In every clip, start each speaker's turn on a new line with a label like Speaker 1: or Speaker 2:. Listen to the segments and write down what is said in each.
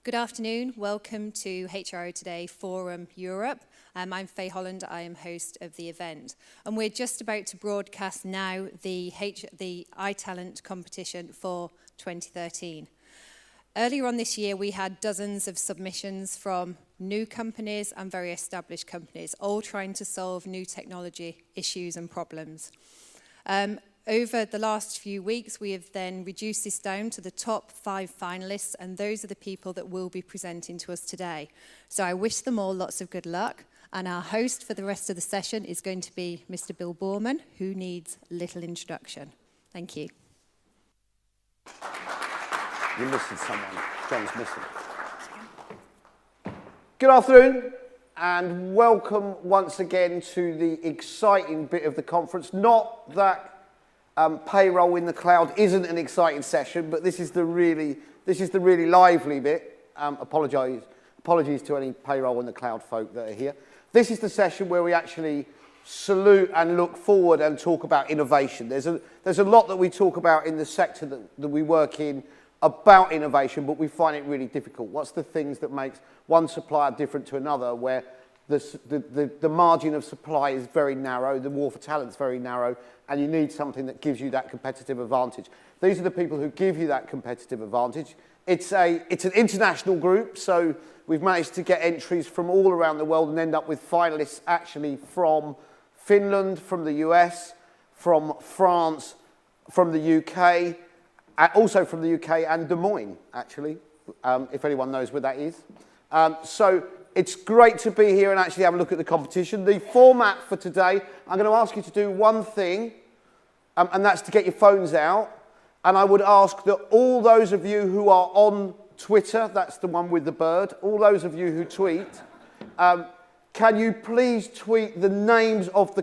Speaker 1: Good afternoon. Welcome to HRO Today Forum Europe. I'm Faye Holland. I am host of the event. And we're just about to broadcast now the iTalent competition for 2013. Earlier on this year, we had dozens of submissions from new companies and very established companies, all trying to solve new technology issues and problems. Over the last few weeks, we have then reduced this down to the top 5 finalists, and those are the people that will be presenting to us today. So I wish them all lots of good luck, and our host for the rest of the session is going to be Mr. Bill Borman, who needs little introduction. Thank you.
Speaker 2: You're missing someone. John's missing. Good afternoon, and welcome once again to the exciting bit of the conference. Not that payroll in the cloud isn't an exciting session, but this is the really lively bit. Apologies to any payroll in the cloud folk that are here. This is the session where we actually salute and look forward and talk about innovation. There's a lot that we talk about in the sector that we work in about innovation, but we find it really difficult. What's the things that makes one supplier different to another, where the margin of supply is very narrow, the war for talent is very narrow, and you need something that gives you that competitive advantage. These are the people who give you that competitive advantage. It's an international group, so we've managed to get entries from all around the world and end up with finalists actually from Finland, from the US, from France, from the UK, also from the UK and Des Moines, actually, if anyone knows where that is. So it's great to be here and actually have a look at the competition. The format for today, I'm going to ask you to do one thing, and that's to get your phones out. And I would ask that all those of you who are on Twitter, that's the one with the bird, all those of you who tweet, can you please tweet the names of the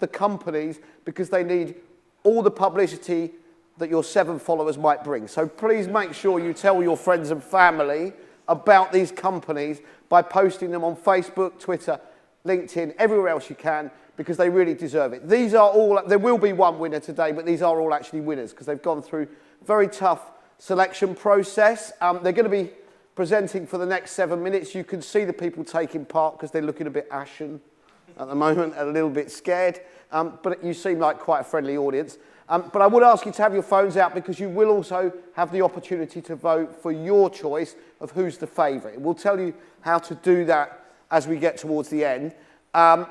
Speaker 2: companies, because they need all the publicity that your 7 followers might bring. So please make sure you tell your friends and family about these companies by posting them on Facebook, Twitter, LinkedIn, everywhere else you can, because they really deserve it. These are all, there will be one winner today, but these are all actually winners because they've gone through a very tough selection process. They're going to be presenting for the next 7 minutes. You can see the people taking part because they're looking a bit ashen at the moment, a little bit scared, but you seem like quite a friendly audience. But I would ask you to have your phones out, because you will also have the opportunity to vote for your choice of who's the favourite. We'll tell you how to do that as we get towards the end.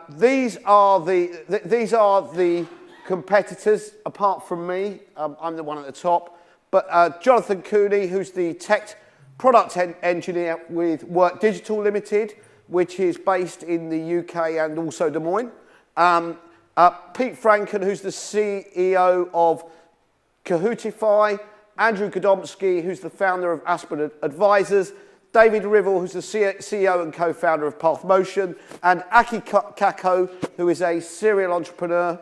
Speaker 2: These are the competitors, apart from me. I'm the one at the top. But Jonathan Cooney, who's the tech product engineer with Work Digital Limited, which is based in the UK and also Des Moines. Pete Franken, who's the CEO of Kahootify, Andrew Godomsky, who's the founder of Aspen Advisors, David Rivel, who's the CEO and co-founder of PathMotion, and Aki Kako, who is a serial entrepreneur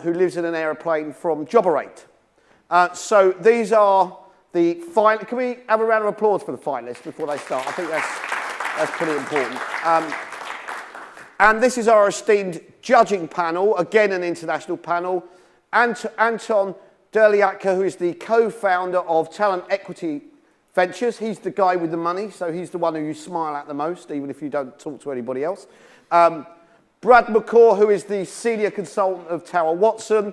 Speaker 2: who lives in an aeroplane from Joberate. So these are the finalists. Can we have a round of applause for the finalists before they start? I think that's pretty important. And this is our esteemed judging panel, again an international panel. Anton Derliatka, who is the co-founder of Talent Equity Ventures. He's the guy with the money, so he's the one who you smile at the most, even if you don't talk to anybody else. Brad McCaw, who is the senior consultant of Tower Watson.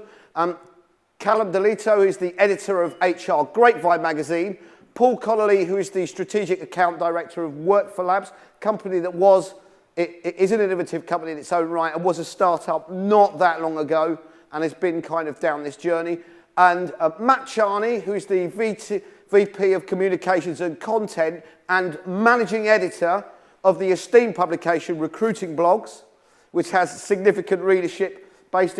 Speaker 2: Callum Delito, who is the editor of HR Grapevine magazine. Paul Connolly, who is the strategic account director of Work for Labs, company that it is an innovative company in its own right and was a startup not that long ago and has been kind of down this journey. And Matt Charney, who is the VP of Communications and Content and managing editor of the esteemed publication Recruiting Blogs, which has significant readership based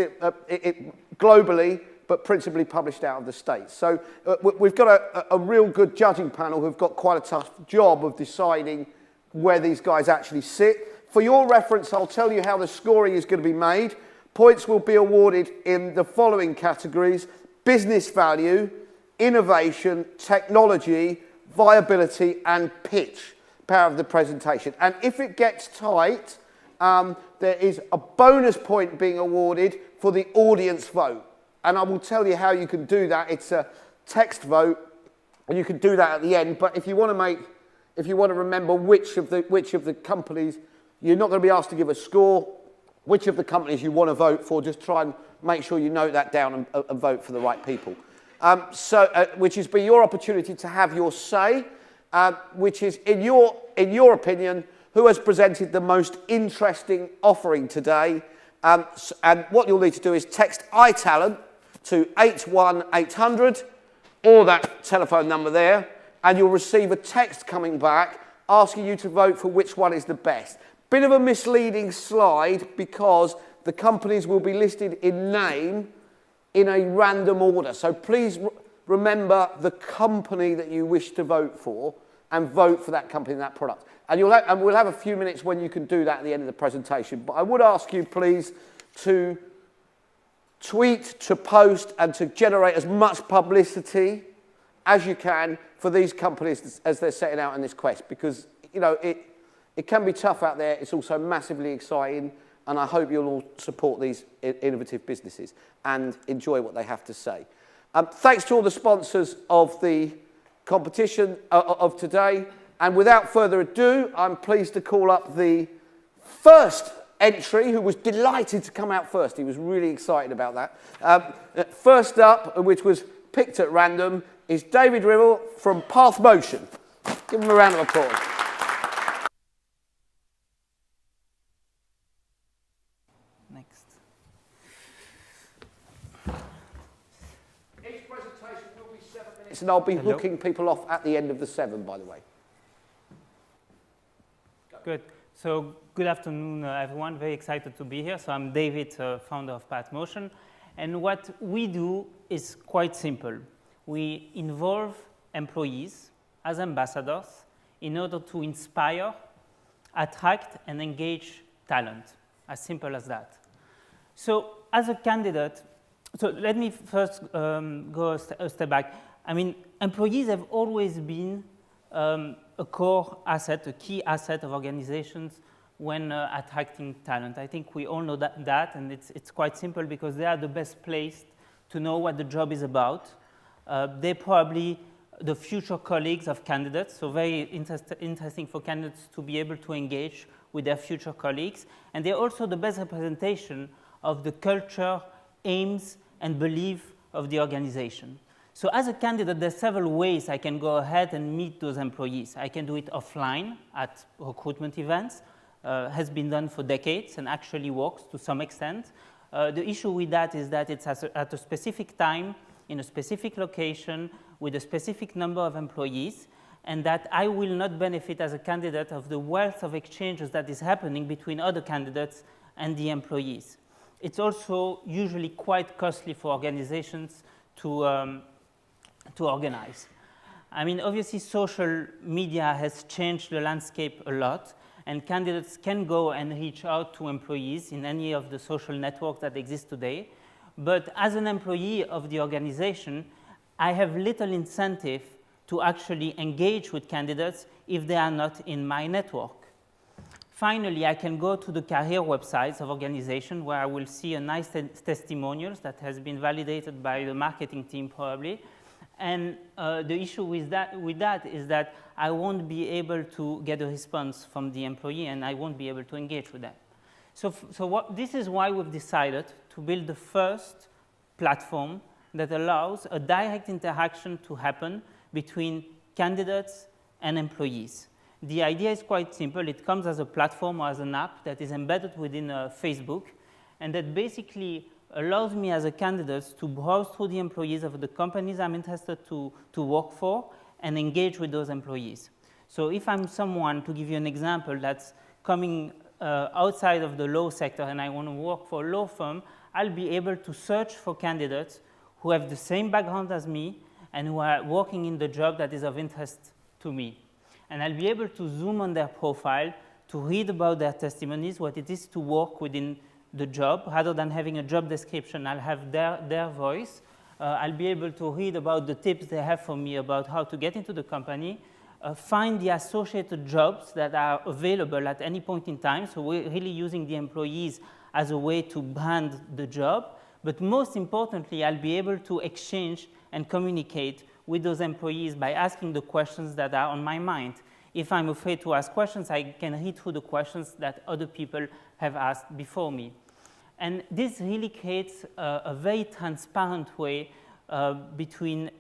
Speaker 2: globally, but principally published out of the States. So we've got a real good judging panel who've got quite a tough job of deciding where these guys actually sit. For your reference, I'll tell you how the scoring is going to be made. Points will be awarded in the following categories: business value, innovation, technology, viability, and pitch, power of the presentation. And if it gets tight, there is a bonus point being awarded for the audience vote. And I will tell you how you can do that. It's a text vote, and you can do that at the end. But if you want to make if you want to remember which of the companies, you're not going to be asked to give a score, which of the companies you want to vote for, just try and make sure you note that down and vote for the right people. Which is be your opportunity to have your say, which is, in your opinion, who has presented the most interesting offering today. And what you'll need to do is text iTalent to 81800 or that telephone number there, and you'll receive a text coming back asking you to vote for which one is the best. Bit of a misleading slide because the companies will be listed in name in a random order. So please remember the company that you wish to vote for and vote for that company and that product. And we'll have a few minutes when you can do that at the end of the presentation. But I would ask you, please, to tweet, to post, and to generate as much publicity as you can for these companies as they're setting out in this quest. Because, you know, it can be tough out there. It's also massively exciting. And I hope you'll all support these innovative businesses and enjoy what they have to say. Thanks to all the sponsors of the competition of today. And without further ado, I'm pleased to call up the first entry, who was delighted to come out first. He was really excited about that. First up, which was picked at random, is David Riddle from Path Motion. Give him a round of applause.
Speaker 3: Next.
Speaker 2: Each presentation will be 7 minutes, and I'll be hooking people off at the end of the 7, by the way.
Speaker 3: Good. So good afternoon, everyone. Very excited to be here. So I'm David, founder of Path Motion. And what we do is quite simple. We involve employees as ambassadors in order to inspire, attract, and engage talent. As simple as that. So as a candidate, so let me first go a step back. I mean, employees have always been a core asset, a key asset of organizations when attracting talent. I think we all know that, and it's quite simple because they are the best placed to know what the job is about. They're probably the future colleagues of candidates, so very interesting for candidates to be able to engage with their future colleagues. And they're also the best representation of the culture, aims, and belief of the organization. So as a candidate, there's several ways I can go ahead and meet those employees. I can do it offline at recruitment events. Has been done for decades and actually works to some extent. The issue with that is that it's at a specific time, in a specific location, with a specific number of employees, and that I will not benefit as a candidate of the wealth of exchanges that is happening between other candidates and the employees. It's also usually quite costly for organizations to organize. I mean, obviously, social media has changed the landscape a lot, and candidates can go and reach out to employees in any of the social networks that exist today. But as an employee of the organization, I have little incentive to actually engage with candidates if they are not in my network. Finally, I can go to the career websites of organizations where I will see a nice testimonials that has been validated by the marketing team probably. And the issue with that is that I won't be able to get a response from the employee, and I won't be able to engage with them. This is why we've decided to build the first platform that allows a direct interaction to happen between candidates and employees. The idea is quite simple. It comes as a platform or as an app that is embedded within Facebook, and that basically allows me as a candidate to browse through the employees of the companies I'm interested to work for and engage with those employees. So if I'm someone, to give you an example, that's coming outside of the law sector and I want to work for a law firm, I'll be able to search for candidates who have the same background as me and who are working in the job that is of interest to me. And I'll be able to zoom on their profile, to read about their testimonies, what it is to work within the job. Rather than having a job description, I'll have their voice. I'll be able to read about the tips they have for me about how to get into the company, find the associated jobs that are available at any point in time. So we're really using the employees as a way to brand the job. But most importantly, I'll be able to exchange and communicate with those employees by asking the questions that are on my mind. if I'm afraid to ask questions, I can read through the questions that other people have asked before me. And this really creates a very transparent way between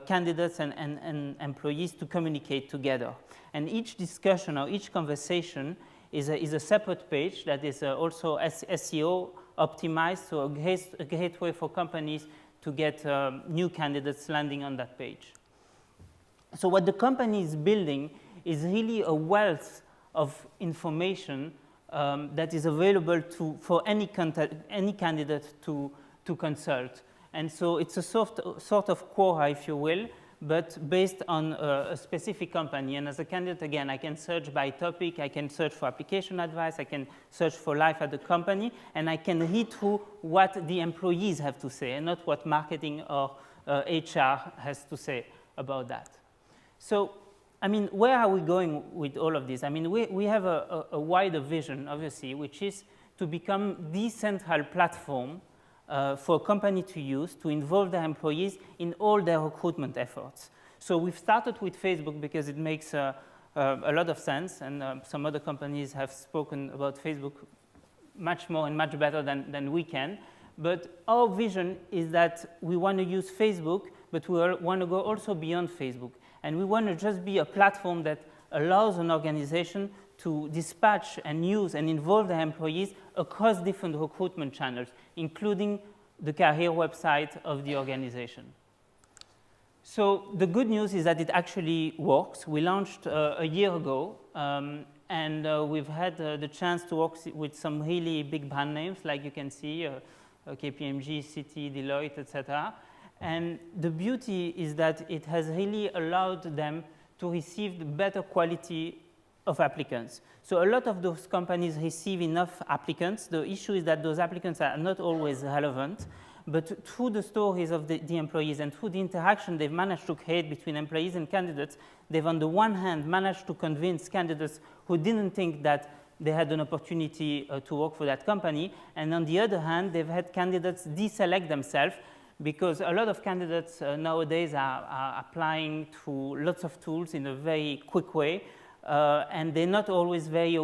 Speaker 3: candidates and employees to communicate together. And each discussion or each conversation is a separate page that is also SEO optimized, so a great way for companies to get new candidates landing on that page. So what the company is building is really a wealth of information that is available for any candidate to consult. And so it's a sort of Quora, if you will, but based on a specific company. And as a candidate, again, I can search by topic, I can search for application advice, I can search for life at the company, and I can read through what the employees have to say, and not what marketing or HR has to say about that. So, I mean, where are we going with all of this? I mean, we have a wider vision, obviously, which is to become the central platform for a company to use to involve their employees in all their recruitment efforts. So we've started with Facebook because it makes a lot of sense, and some other companies have spoken about Facebook much more and much better than we can. But our vision is that we want to use Facebook, but we want to go also beyond Facebook. And we want to just be a platform that allows an organization to dispatch and use and involve their employees across different recruitment channels, including the career website of the organization. So the good news is that it actually works. We launched a year ago, and we've had the chance to work with some really big brand names, like you can see, KPMG, Citi, Deloitte, etc. And the beauty is that it has really allowed them to receive the better quality of applicants. So a lot of those companies receive enough applicants. The issue is that those applicants are not always relevant, but through the stories of the employees and through the interaction they've managed to create between employees and candidates, they've on the one hand managed to convince candidates who didn't think that they had an opportunity to work for that company, and on the other hand, they've had candidates deselect themselves, because a lot of candidates nowadays are applying to lots of tools in a very quick way, and they're not always very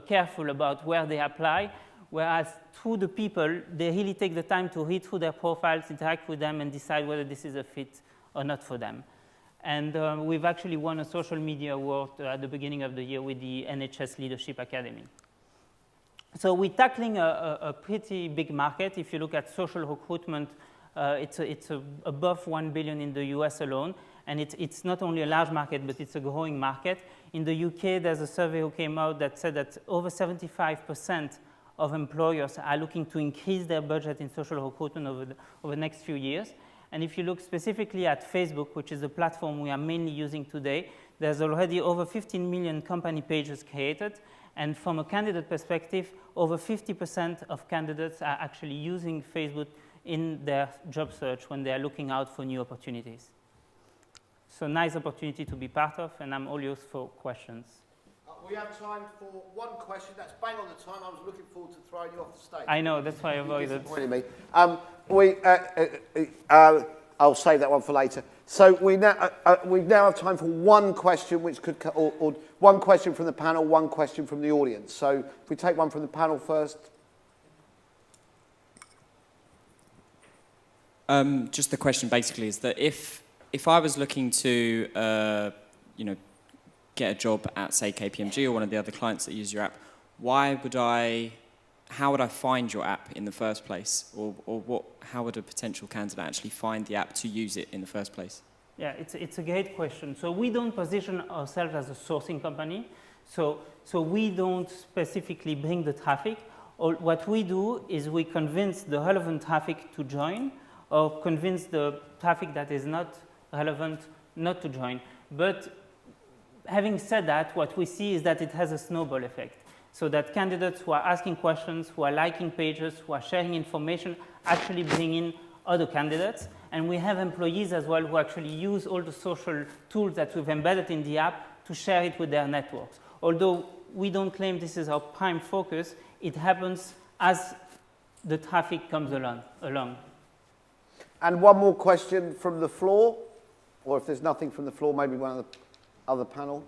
Speaker 3: careful about where they apply, whereas through the people, they really take the time to read through their profiles, interact with them, and decide whether this is a fit or not for them. And we've actually won a social media award at the beginning of the year with the NHS Leadership Academy. So we're tackling a pretty big market. If you look at social recruitment, it's above 1 billion in the US alone, and it's not only a large market, but it's a growing market. In the UK, there's a survey who came out that said that over 75% of employers are looking to increase their budget in social recruitment over the next few years. And if you look specifically at Facebook, which is the platform we are mainly using today, there's already over 15 million company pages created. And from a candidate perspective, over 50% of candidates are actually using Facebook in their job search when they are looking out for new opportunities. So nice opportunity to be part of, and I'm all yours for questions.
Speaker 2: We have time for one question. That's bang on the time. I was looking forward to throwing you off the stage.
Speaker 3: I know, that's why I avoided.
Speaker 2: Disappointed me. I'll save that one for later. So we now have time for one question, which could, or one question from the panel, one question from the audience. So if we take one from the panel first.
Speaker 4: Just the question basically is that if I was looking to, get a job at, say, KPMG or one of the other clients that use your app, how would I find your app in the first place? Or how would a potential candidate actually find the app to use it in the first place?
Speaker 3: Yeah, it's a great question. So we don't position ourselves as a sourcing company. So we don't specifically bring the traffic. What we do is we convince the relevant traffic to join, or convince the traffic that is not relevant not to join. But having said that, what we see is that it has a snowball effect. So that candidates who are asking questions, who are liking pages, who are sharing information, actually bring in other candidates. And we have employees as well who actually use all the social tools that we've embedded in the app to share it with their networks. Although we don't claim this is our prime focus, it happens as the traffic comes along.
Speaker 2: And one more question from the floor, or if there's nothing from the floor, maybe one of the other panel.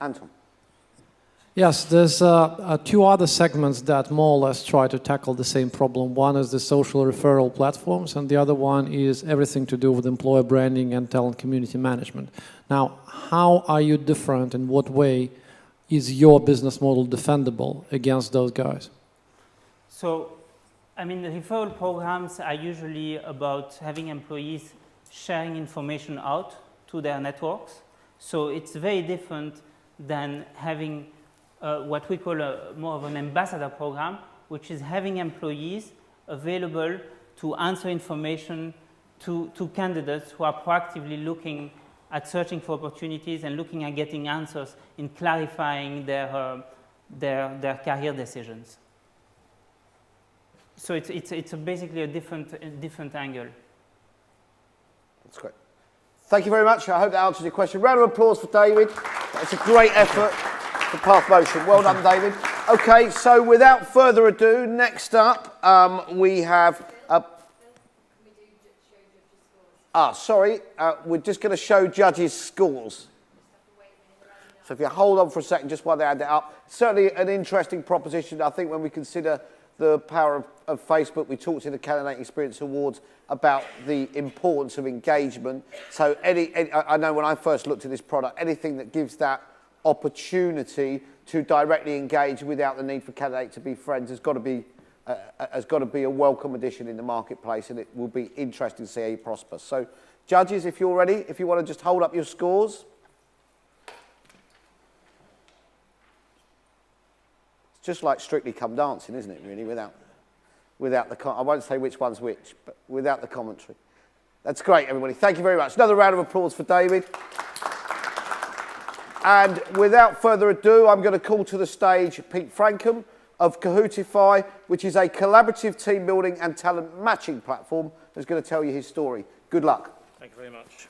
Speaker 2: Anton.
Speaker 5: Yes, there's two other segments that more or less try to tackle the same problem. One is the social referral platforms, and the other one is everything to do with employer branding and talent community management. Now, how are you different? In what way is your business model defendable against those guys?
Speaker 3: So, I mean, the referral programs are usually about having employees sharing information out to their networks. So it's very different than having what we call more of an ambassador program, which is having employees available to answer information to candidates who are proactively looking at searching for opportunities and looking at getting answers in clarifying their career decisions. So it's basically a different angle.
Speaker 2: That's great. Thank you very much. I hope that answers your question. Round of applause for David. It's a great effort for Path Motion. Well done, David. Okay, so without further ado, next up we have... we're just going to show judges' scores. So if you hold on for a second, just while they add that up. Certainly an interesting proposition. I think when we consider the power of Facebook, we talked in the Candidate Experience Awards about the importance of engagement. So I know when I first looked at this product, anything that gives that opportunity to directly engage without the need for candidates to be friends has got to be a welcome addition in the marketplace, and it will be interesting to see how you prosper. So, judges, if you're ready, if you want to just hold up your scores. It's just like Strictly Come Dancing, isn't it, really, without the... I won't say which one's which, but without the commentary. That's great, everybody. Thank you very much. Another round of applause for David. And without further ado, I'm going to call to the stage Pete Frankham of Kahootify, which is a collaborative team building and talent matching platform, who's going to tell you his story. Good luck.
Speaker 6: Thank you very much.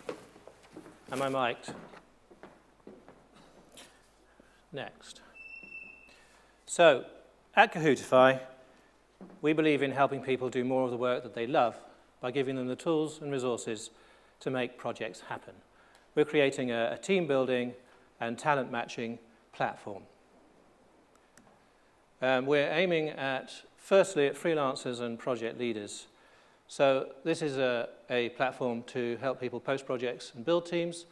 Speaker 6: Am I mic'd? Next. So, at Kahootify, we believe in helping people do more of the work that they love by giving them the tools and resources to make projects happen. We're creating a team building and talent matching platform. We're aiming at, firstly, at freelancers and project leaders. So this is a platform to help people post projects and build teams,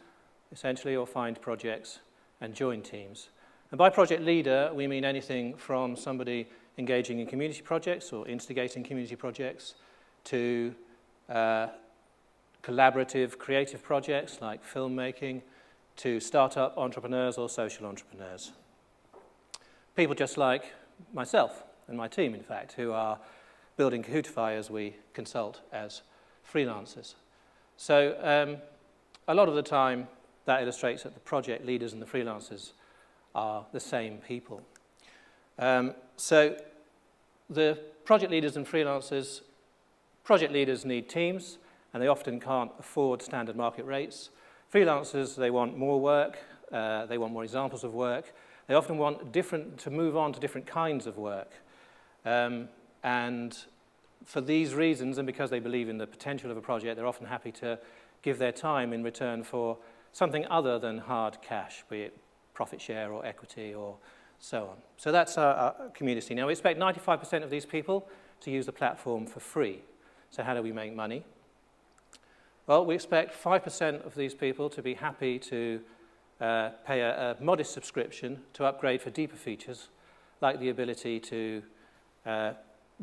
Speaker 6: essentially, or find projects and join teams. And by project leader, we mean anything from somebody engaging in community projects or instigating community projects to collaborative creative projects like filmmaking, to startup entrepreneurs or social entrepreneurs. People just like myself and my team, in fact, who are building Kahootify as we consult as freelancers. So a lot of the time, that illustrates that the project leaders and the freelancers are the same people. So the project leaders and freelancers, project leaders need teams, and they often can't afford standard market rates. Freelancers, they want more work, they want more examples of work. They often want to move on to different kinds of work. And for these reasons, and because they believe in the potential of a project, they're often happy to give their time in return for something other than hard cash, be it profit share or equity or so on. So that's our community. Now, we expect 95% of these people to use the platform for free. So how do we make money? Well, we expect 5% of these people to be happy to pay a modest subscription to upgrade for deeper features, like the ability to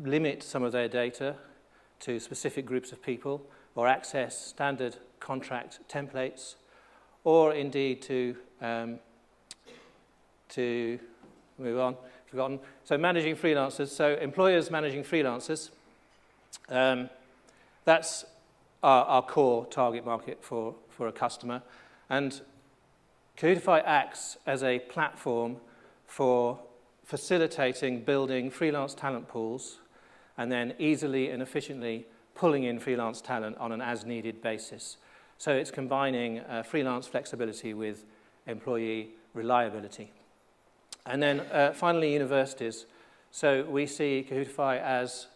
Speaker 6: limit some of their data to specific groups of people, or access standard contract templates, or indeed to move on, forgotten. So managing freelancers, so employers managing freelancers, that's our core target market for a customer. And Kahootify acts as a platform for facilitating building freelance talent pools and then easily and efficiently pulling in freelance talent on an as-needed basis. So it's combining freelance flexibility with employee reliability. And then finally, universities. So we see Kahootify as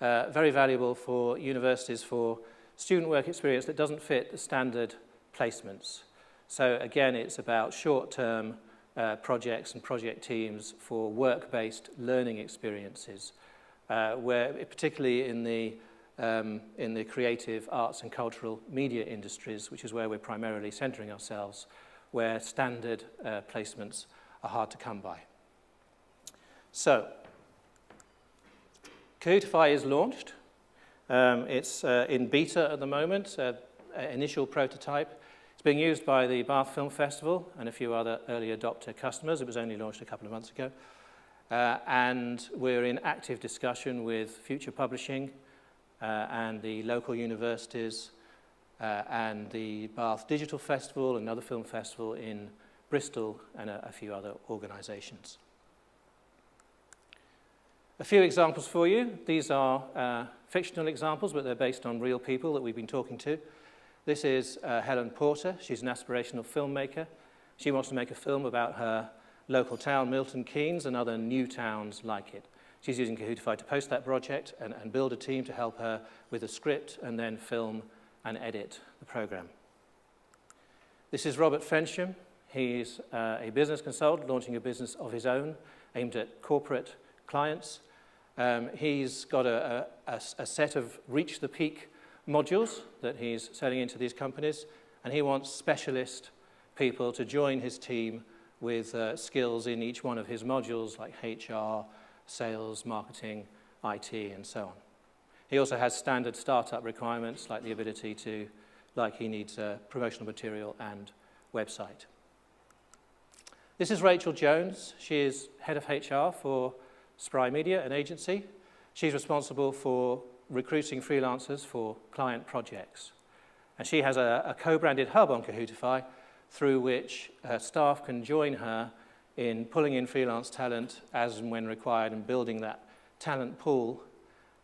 Speaker 6: very valuable for universities for student work experience that doesn't fit the standard placements. So again, it's about short-term projects and project teams for work-based learning experiences, where particularly in the creative arts and cultural media industries, which is where we're primarily centering ourselves, where standard placements are hard to come by. So, Kahootify is launched. It's in beta at the moment, initial prototype. It's being used by the Bath Film Festival and a few other early adopter customers. It was only launched a couple of months ago. And we're in active discussion with Future Publishing and the local universities and the Bath Digital Festival, another film festival in Bristol, and a few other organisations. A few examples for you. These are fictional examples, but they're based on real people that we've been talking to. This is Helen Porter. She's an aspirational filmmaker. She wants to make a film about her local town, Milton Keynes, and other new towns like it. She's using Kahootify to post that project and build a team to help her with a script and then film and edit the program. This is Robert Fensham. He's a business consultant launching a business of his own aimed at corporate clients. He's got a set of Reach the Peak modules that he's selling into these companies, and he wants specialist people to join his team with skills in each one of his modules like HR, sales, marketing, IT, and so on. He also has standard startup requirements like the ability to, he needs promotional material and website. This is Rachel Jones. She is head of HR for Spry Media, an agency. She's responsible for recruiting freelancers for client projects. And she has a co-branded hub on Kahootify through which staff can join her in pulling in freelance talent as and when required and building that talent pool.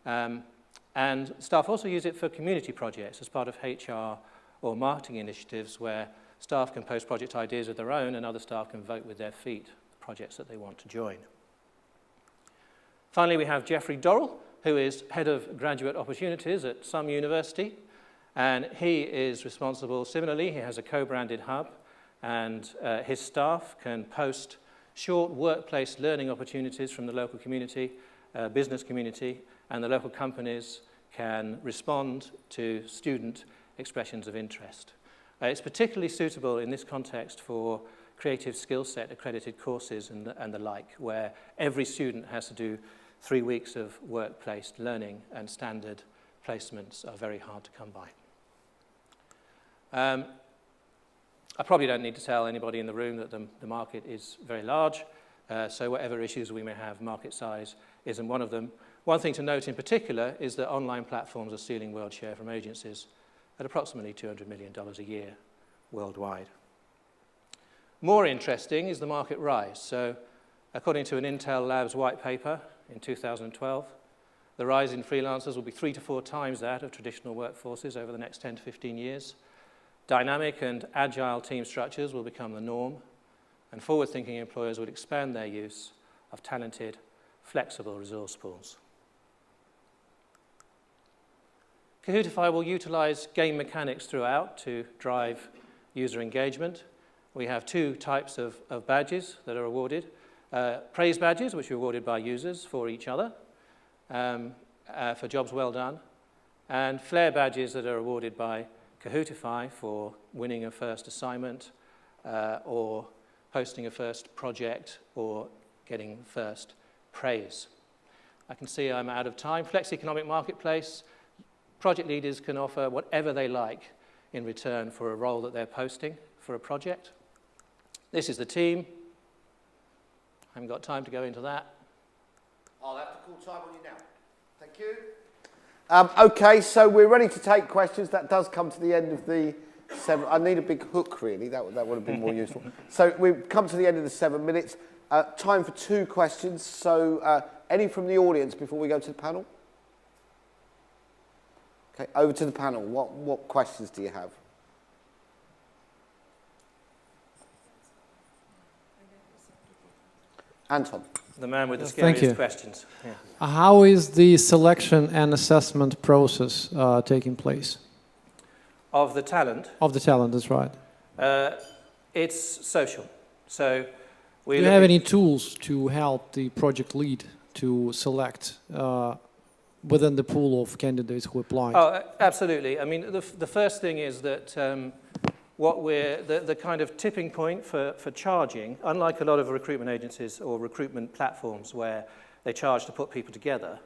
Speaker 6: And staff also use it for community projects as part of HR or marketing initiatives where staff can post project ideas of their own and other staff can vote with their feet the projects that they want to join. Finally, we have Geoffrey Dorrell, who is head of graduate opportunities at some university. And he is responsible, similarly, he has a co-branded hub, and his staff can post short workplace learning opportunities from the local community, business community, and the local companies can respond to student expressions of interest. It's particularly suitable in this context for creative skill set accredited courses and the like, where every student has to do 3 weeks of workplace learning, and standard placements are very hard to come by. I probably don't need to tell anybody in the room that the market is very large, so whatever issues we may have, market size isn't one of them. One thing to note in particular is that online platforms are stealing world share from agencies at approximately $200 million a year worldwide. More interesting is the market rise. So according to an Intel Labs white paper in 2012, the rise in freelancers will be 3 to 4 times that of traditional workforces over the next 10 to 15 years. Dynamic and agile team structures will become the norm, and forward-thinking employers would expand their use of talented, flexible resource pools. Kahootify will utilize game mechanics throughout to drive user engagement. We have 2 types of badges that are awarded. Praise badges, which are awarded by users for each other, for jobs well done, and flair badges that are awarded by Kahootify for winning a first assignment or posting a first project or getting first praise. I can see I'm out of time. Flex Economic Marketplace, project leaders can offer whatever they like in return for a role that they're posting for a project. This is the team. I haven't got time to go into that.
Speaker 2: I'll have to call time on you now. Thank you. Okay, so we're ready to take questions. That does come to the end of the 7. I need a big hook, really. That would have been more useful. So we've come to the end of the 7 minutes. Time for 2 questions. So any from the audience before we go to the panel? Okay, over to the panel. What questions do you have? Anton.
Speaker 6: The man with the
Speaker 5: Thank you.
Speaker 6: scariest questions. Yeah.
Speaker 5: How is the selection and assessment process taking place?
Speaker 6: Of the talent,
Speaker 5: Of the talent, that's right.
Speaker 6: it's social. So
Speaker 5: Do you have any tools to help the project lead to select within the pool of candidates who applied?
Speaker 6: Oh, absolutely. I mean, the first thing is that the kind of tipping point for charging, unlike a lot of recruitment agencies or recruitment platforms where they charge to put people together,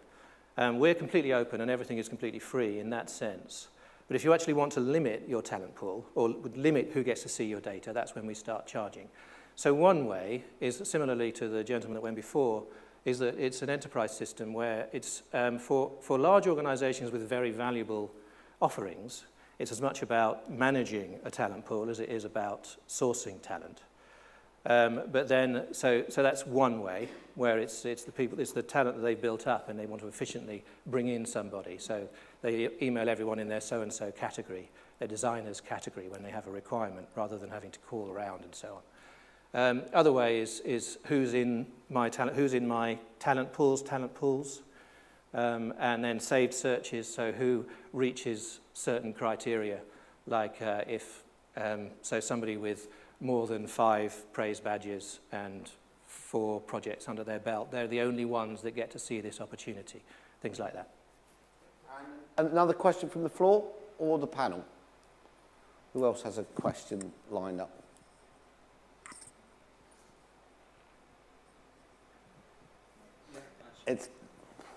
Speaker 6: we're completely open and everything is completely free in that sense. But if you actually want to limit your talent pool or limit who gets to see your data, that's when we start charging. So one way is, similarly to the gentleman that went before, is that it's an enterprise system where it's for large organizations with very valuable offerings, it's as much about managing a talent pool as it is about sourcing talent. But then, so that's one way where it's the talent that they've built up and they want to efficiently bring in somebody. So they email everyone in their so-and-so category, their designers category when they have a requirement, rather than having to call around and so on. Other way is who's in my talent pools, and then saved searches, so who reaches certain criteria, like so somebody with more than 5 praise badges and 4 projects under their belt, they're the only ones that get to see this opportunity, things like that.
Speaker 2: And another question from the floor or the panel? Who else has a question lined up?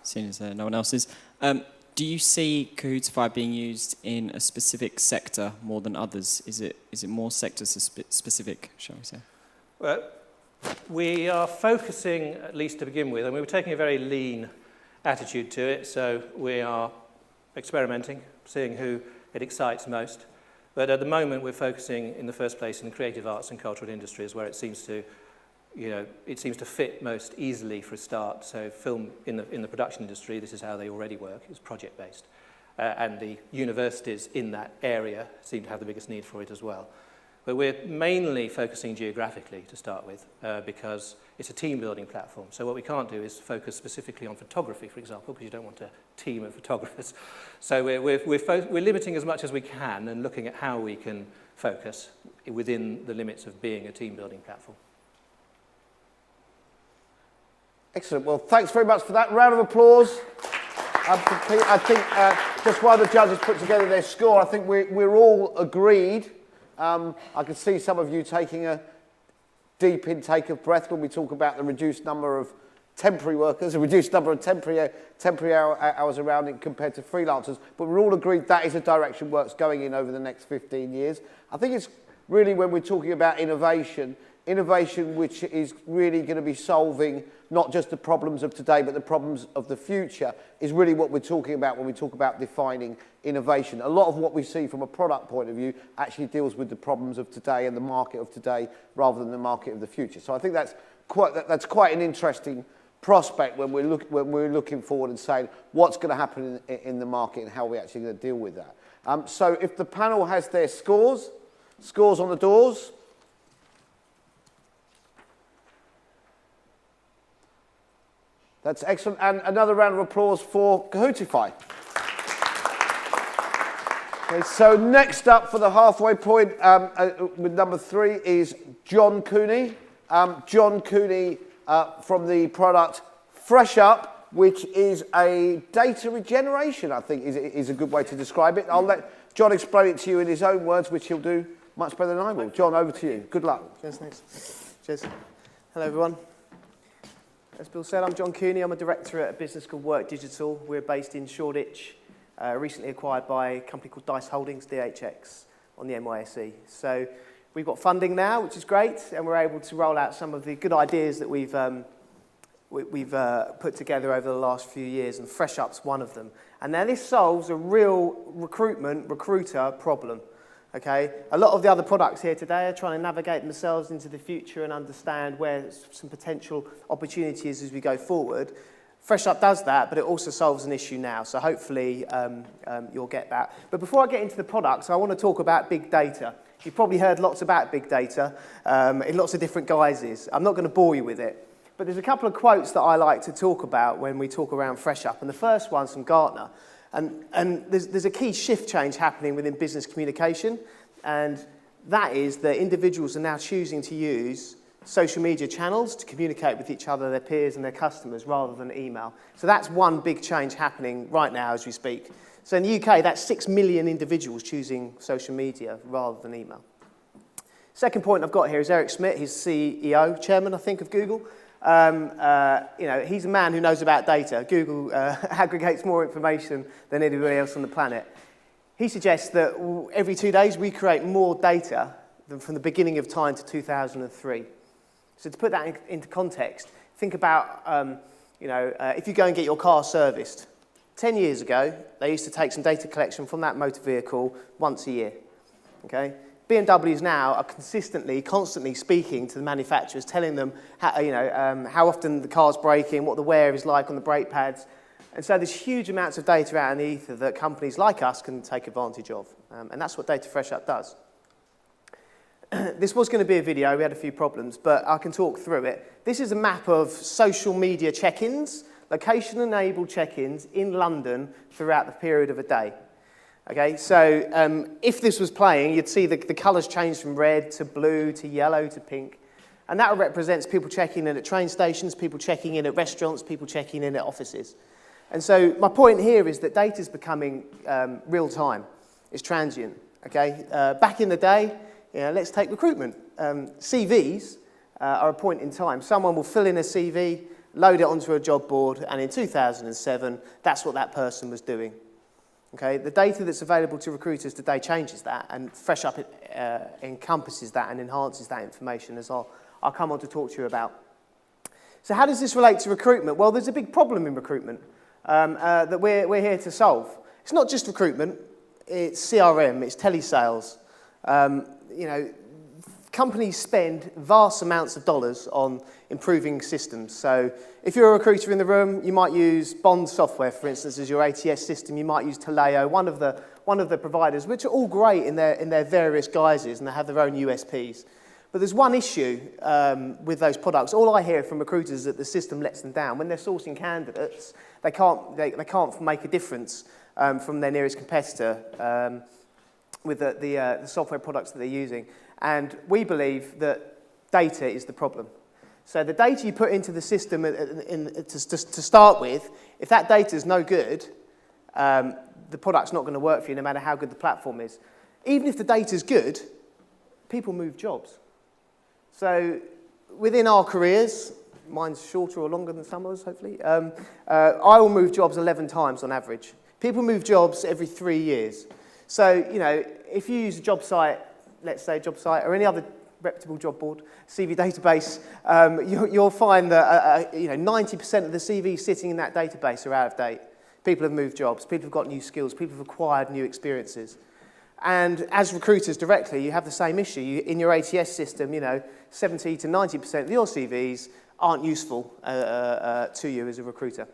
Speaker 4: Seeing as no one else is. Do you see Kahootify being used in a specific sector more than others? Is it more sector specific, shall we say?
Speaker 6: Well, we are focusing, at least to begin with, and we were taking a very lean attitude to it, so we are experimenting, seeing who it excites most. But at the moment, we're focusing in the first place in the creative arts and cultural industries, where it seems to fit most easily for a start. So film in the production industry, this is how they already work, it's project-based. And the universities in that area seem to have the biggest need for it as well. But we're mainly focusing geographically to start with, because it's a team-building platform. So what we can't do is focus specifically on photography, for example, because you don't want a team of photographers. So we're limiting as much as we can and looking at how we can focus within the limits of being a team-building platform.
Speaker 2: Excellent. Well, thanks very much for that. Round of applause. I think just while the judges put together their score, I think we're all agreed. I can see some of you taking a deep intake of breath when we talk about the reduced number of temporary workers, a reduced number of temporary hours around it compared to freelancers. But we're all agreed that is a direction work's going in over the next 15 years. I think it's really, when we're talking about innovation which is really going to be solving not just the problems of today but the problems of the future, is really what we're talking about when we talk about defining innovation. A lot of what we see from a product point of view actually deals with the problems of today and the market of today rather than the market of the future. So I think that's quite an interesting prospect when we're looking forward and saying what's going to happen in the market and how we're actually going to deal with that. So if the panel has their scores on the doors. That's excellent. And another round of applause for Kahootify. Okay, so next up for the halfway point with number 3 is John Cooney. John Cooney from the product Fresh Up, which is a data regeneration, I think is a good way to describe it. I'll let John explain it to you in his own words, which he'll do much better than I will. John, over to you. Good luck.
Speaker 7: Cheers, thanks. Cheers. Hello, everyone. As Bill said, I'm John Cooney. I'm a director at a business called Work Digital. We're based in Shoreditch, recently acquired by a company called Dice Holdings, DHX, on the NYSE. So we've got funding now, which is great, and we're able to roll out some of the good ideas that we've put together over the last few years, and Fresh Up's one of them. And now this solves a real recruiter problem. Okay, a lot of the other products here today are trying to navigate themselves into the future and understand where some potential opportunities as we go forward. Fresh Up does that, but it also solves an issue now. So hopefully you'll get that. But before I get into the products, I want to talk about big data. You've probably heard lots about big data in lots of different guises. I'm not going to bore you with it. But there's a couple of quotes that I like to talk about when we talk around Fresh Up. And the first one's from Gartner. And there's a key shift change happening within business communication, and that is that individuals are now choosing to use social media channels to communicate with each other, their peers and their customers, rather than email. So that's one big change happening right now as we speak. So in the UK, that's 6 million individuals choosing social media rather than email. Second point I've got here is Eric Schmidt. He's CEO, chairman, I think, of Google. He's a man who knows about data. Google aggregates more information than anybody else on the planet. He suggests that every 2 days we create more data than from the beginning of time to 2003. So to put that into context, think about, if you go and get your car serviced. 10 years ago, they used to take some data collection from that motor vehicle once a year. Okay? BMWs now are constantly speaking to the manufacturers, telling them how often the car's braking, what the wear is like on the brake pads. And so there's huge amounts of data out in the ether that companies like us can take advantage of. And that's what Data Fresh Up does. This was going to be a video, we had a few problems, but I can talk through it. This is a map of social media check-ins, location-enabled check-ins in London throughout the period of a day. Okay, so if this was playing, you'd see the colours change from red to blue to yellow to pink. And that represents people checking in at train stations, people checking in at restaurants, people checking in at offices. And so my point here is that data is becoming real-time. It's transient. Okay, back in the day, let's take recruitment. CVs are a point in time. Someone will fill in a CV, load it onto a job board, and in 2007, that's what that person was doing. Okay, the data that's available to recruiters today changes that, and Fresh Up encompasses that and enhances that information, as I'll come on to talk to you about. So how does this relate to recruitment? Well, there's a big problem in recruitment that we're here to solve. It's not just recruitment, it's CRM, it's telesales. Companies spend vast amounts of dollars on improving systems. So if you're a recruiter in the room, you might use Bond software, for instance, as your ATS system. You might use Taleo, one of the providers, which are all great in their various guises, and they have their own USPs. But there's one issue with those products. All I hear from recruiters is that the system lets them down. When they're sourcing candidates, they can't make a difference from their nearest competitor with the software products that they're using. And we believe that data is the problem. So the data you put into the system to start with, if that data is no good, the product's not going to work for you no matter how good the platform is. Even if the data is good, people move jobs. So within our careers, mine's shorter or longer than some of us, hopefully, I will move jobs 11 times on average. People move jobs every 3 years. So, if you use a job site, let's say JobSite, or any other reputable job board, CV database, you'll find that 90% of the CVs sitting in that database are out of date. People have moved jobs, people have got new skills, people have acquired new experiences. And as recruiters directly, you have the same issue. In your ATS system, 70 to 90% of your CVs aren't useful to you as a recruiter.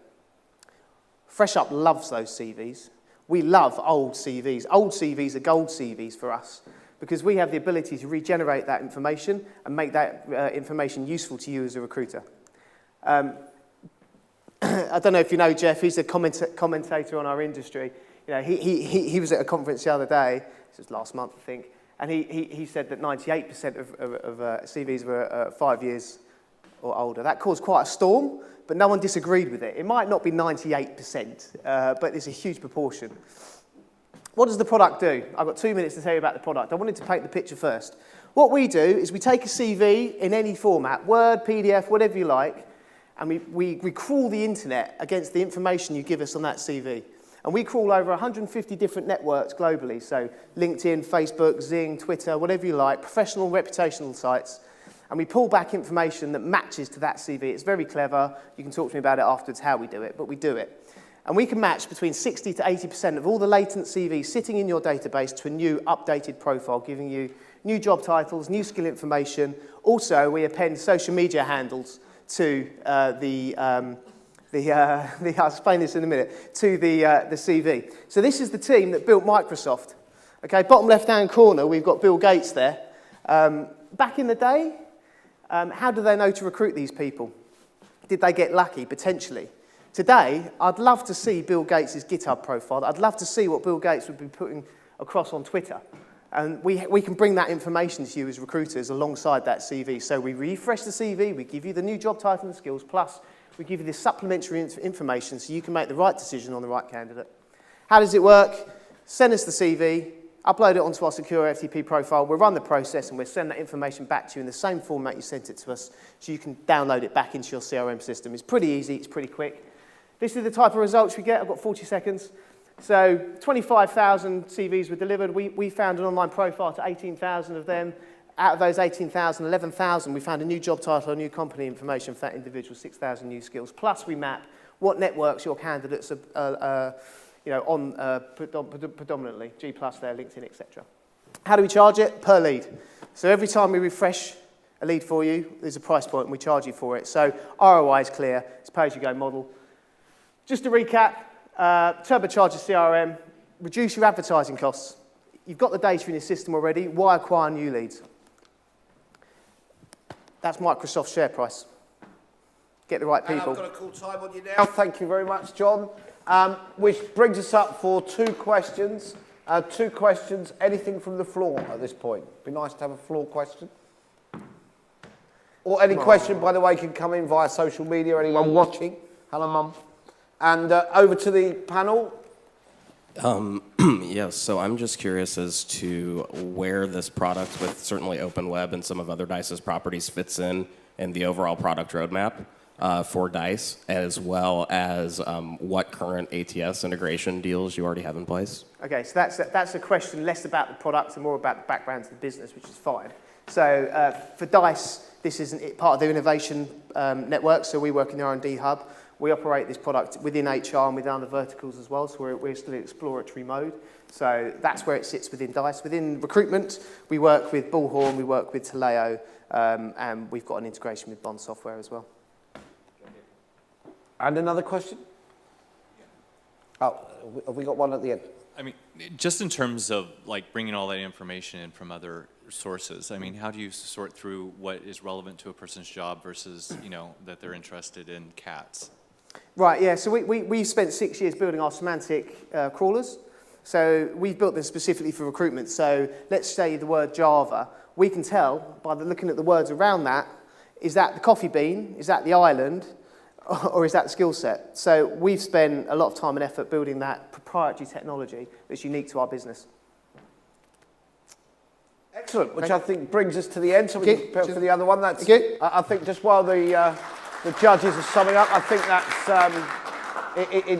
Speaker 7: Fresh Up loves those CVs. We love old CVs. Old CVs are gold CVs for us because we have the ability to regenerate that information and make that information useful to you as a recruiter. I don't know if you know Jeff, he's a commentator on our industry. He was at a conference the other day, this was last month I think, and he said that 98% of CVs were 5 years or older. That caused quite a storm, but no one disagreed with it. It might not be 98%, but it's a huge proportion. What does the product do? I've got 2 minutes to tell you about the product. I wanted to paint the picture first. What we do is we take a CV in any format, Word, PDF, whatever you like, and we crawl the internet against the information you give us on that CV. And we crawl over 150 different networks globally, so LinkedIn, Facebook, Zing, Twitter, whatever you like, professional, reputational sites, and we pull back information that matches to that CV. It's very clever. You can talk to me about it afterwards, how we do it, but we do it. And we can match between 60 to 80% of all the latent CVs sitting in your database to a new updated profile, giving you new job titles, new skill information. Also, we append social media handles to I'll explain this in a minute, to the CV. So this is the team that built Microsoft. Okay, bottom left-hand corner, we've got Bill Gates there. Back in the day, how do they know to recruit these people? Did they get lucky? Potentially. Today, I'd love to see Bill Gates' GitHub profile. I'd love to see what Bill Gates would be putting across on Twitter. And we can bring that information to you as recruiters alongside that CV. So we refresh the CV, we give you the new job title and skills, plus we give you this supplementary information so you can make the right decision on the right candidate. How does it work? Send us the CV, upload it onto our secure FTP profile, we'll run the process and we'll send that information back to you in the same format you sent it to us so you can download it back into your CRM system. It's pretty easy, it's pretty quick. This is the type of results we get. I've got 40 seconds. So 25,000 CVs were delivered. We found an online profile to 18,000 of them. Out of those 18,000, 11,000, we found a new job title, a new company information for that individual, 6,000 new skills. Plus we map what networks your candidates are on predominantly, G+, there, LinkedIn, etc. How do we charge it? Per lead. So every time we refresh a lead for you, there's a price point and we charge you for it. So ROI is clear. It's a pay-as-you-go model. Just to recap, turbocharge your CRM, reduce your advertising costs. You've got the data in your system already. Why acquire new leads? That's Microsoft's share price. Get the right people.
Speaker 2: And I've got a cool time on you now. Thank you very much, John. Which brings us up for two questions. Anything from the floor at this point? Be nice to have a floor question. Or any question, by the way, can come in via social media. Anyone watching? Hello, Mum. And over to the panel.
Speaker 8: Yes, so I'm just curious as to where this product with certainly Open Web and some of other DICE's properties fits in the overall product roadmap for DICE, as well as what current ATS integration deals you already have in place.
Speaker 7: Okay, so that's a question less about the product and more about the background to the business, which is fine. So for DICE, this isn't part of the innovation network, so we work in the R&D hub. We operate this product within HR and within other verticals as well, so we're still in exploratory mode. So that's where it sits within DICE. Within recruitment, we work with Bullhorn, we work with Taleo, and we've got an integration with Bond Software as well.
Speaker 2: And another question? Oh, have we got one at the end?
Speaker 9: I mean, just in terms of like bringing all that information in from other sources, I mean, how do you sort through what is relevant to a person's job versus, that they're interested in cats?
Speaker 7: Right, yeah, so we've spent 6 years building our semantic crawlers. So we've built them specifically for recruitment. So let's say the word Java. We can tell by looking at the words around that, is that the coffee bean, is that the island, or is that the skill set? So we've spent a lot of time and effort building that proprietary technology that's unique to our business.
Speaker 2: Excellent, which I think brings us to the end, so we can prepare for the other one. That's, I think just while the judges are summing up, I think that's,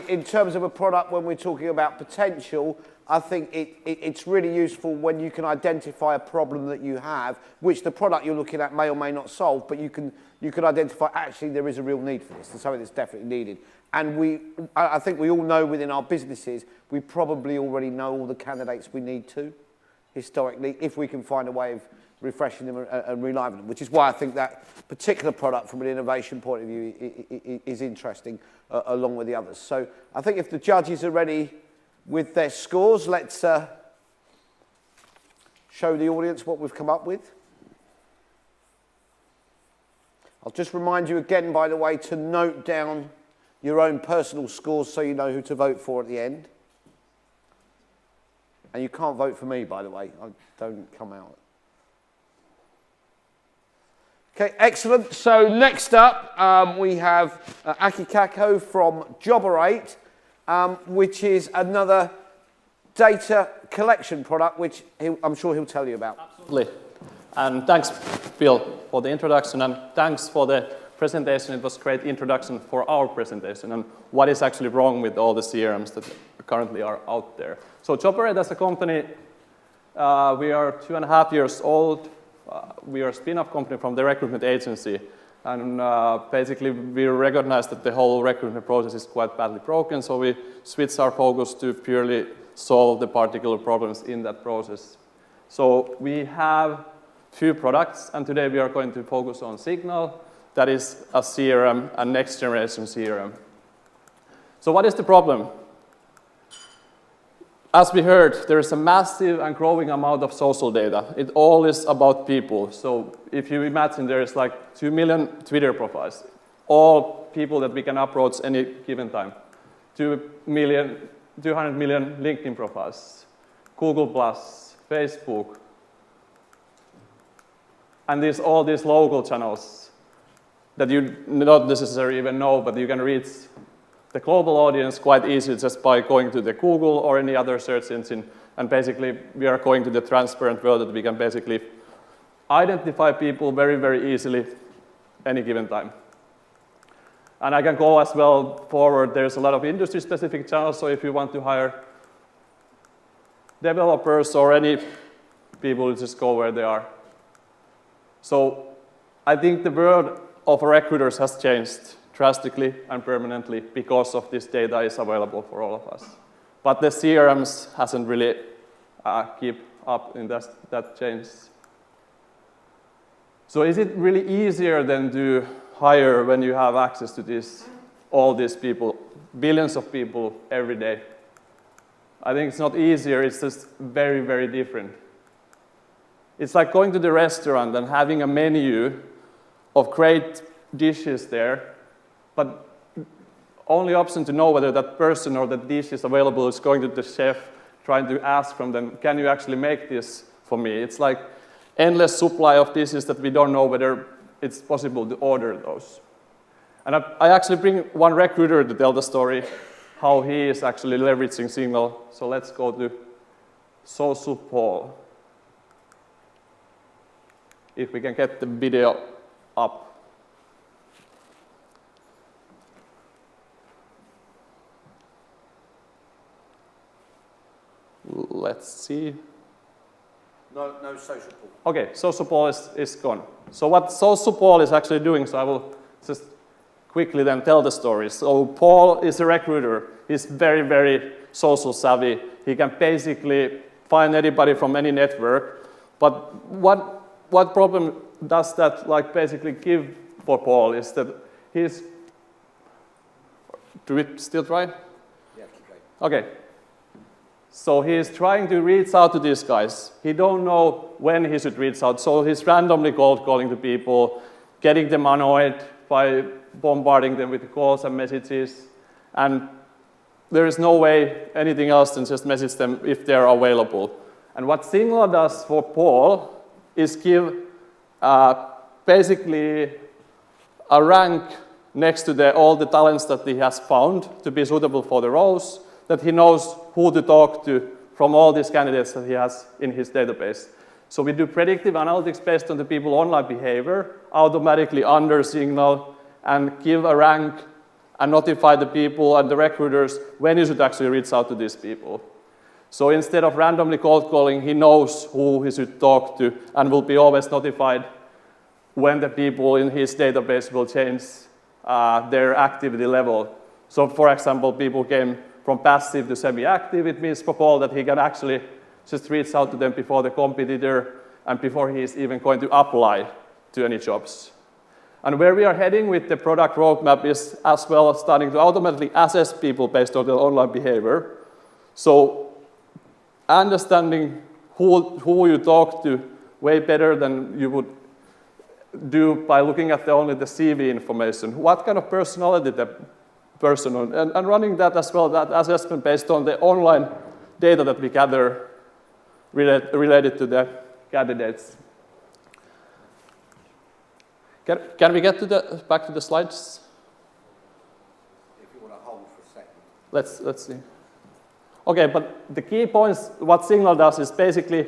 Speaker 2: in terms of a product, when we're talking about potential, I think it's really useful when you can identify a problem that you have, which the product you're looking at may or may not solve, but you can identify, actually, there is a real need for this. There's something that's definitely needed. And I think we all know within our businesses, we probably already know all the candidates we need to, historically, if we can find a way of refreshing them and reliving them, which is why I think that particular product from an innovation point of view is interesting, along with the others. So I think if the judges are ready with their scores, let's show the audience what we've come up with. I'll just remind you again, by the way, to note down your own personal scores so you know who to vote for at the end. And you can't vote for me, by the way. I don't come out. Okay, excellent. So next up, we have Aki Kako from Jobberate, which is another data collection product, which I'm sure he'll tell you about.
Speaker 10: Absolutely. And thanks, Bill, for the introduction, and thanks for the presentation. It was a great introduction for our presentation and what is actually wrong with all the CRMs that currently are out there. So Jobberate as a company, we are 2.5 years old. We are a spin-off company from the recruitment agency. And basically, we recognize that the whole recruitment process is quite badly broken, so we switched our focus to purely solve the particular problems in that process. So we have few products, and today we are going to focus on Signal. That is a CRM, a next-generation CRM. So what is the problem? As we heard, there is a massive and growing amount of social data. It all is about people. So if you imagine there is like 2 million Twitter profiles, all people that we can approach any given time. 200 million LinkedIn profiles, Google+, Facebook, and all these local channels that you not necessarily even know, but you can reach the global audience quite easily just by going to the Google or any other search engine. And basically, we are going to the transparent world that we can basically identify people very, very easily any given time. And I can go as well forward. There's a lot of industry-specific channels, so if you want to hire developers or any people, just go where they are. So I think the world of recruiters has changed drastically and permanently because of this data is available for all of us. But the CRMs hasn't really keep up in that change. So is it really easier than to hire when you have access to all these people, billions of people every day? I think it's not easier, it's just very, very different. It's like going to the restaurant and having a menu of great dishes there, but only option to know whether that person or that dish is available is going to the chef, trying to ask from them, can you actually make this for me? It's like endless supply of dishes that we don't know whether it's possible to order those. And I actually bring one recruiter to tell the story how he is actually leveraging Signal. So let's go to Social Paul. If we can get the video up. Let's see.
Speaker 2: No Social Paul.
Speaker 10: Okay, Social Paul is gone. So what Social Paul is actually doing, so I will just quickly then tell the story. So Paul is a recruiter. He's very, very social savvy. He can basically find anybody from any network. But what problem does that basically give for Paul is that he's... Do we still try?
Speaker 2: Yeah, keep going.
Speaker 10: Okay. So he's trying to reach out to these guys. He don't know when he should reach out. So he's randomly cold calling to people, getting them annoyed by bombarding them with calls and messages. And there is no way anything else than just message them if they're available. And what Signal does for Paul is give basically a rank next to all the talents that he has found to be suitable for the roles, that he knows who to talk to from all these candidates that he has in his database. So we do predictive analytics based on the people's online behavior, automatically under Signal, and give a rank and notify the people and the recruiters when you should actually reach out to these people. So instead of randomly cold calling, he knows who he should talk to and will be always notified when the people in his database will change their activity level. So for example, people came from passive to semi-active. It means for Paul that he can actually just reach out to them before the competitor and before he is even going to apply to any jobs. And where we are heading with the product roadmap is as well starting to automatically assess people based on their online behavior. So understanding who you talk to way better than you would do by looking at only the CV information. What kind of personality the person on, and running that as well, that assessment based on the online data that we gather related to the candidates. Can we get back to the slides?
Speaker 2: If you want to hold for a second.
Speaker 10: Let's see. Okay, but the key points, what Signal does is basically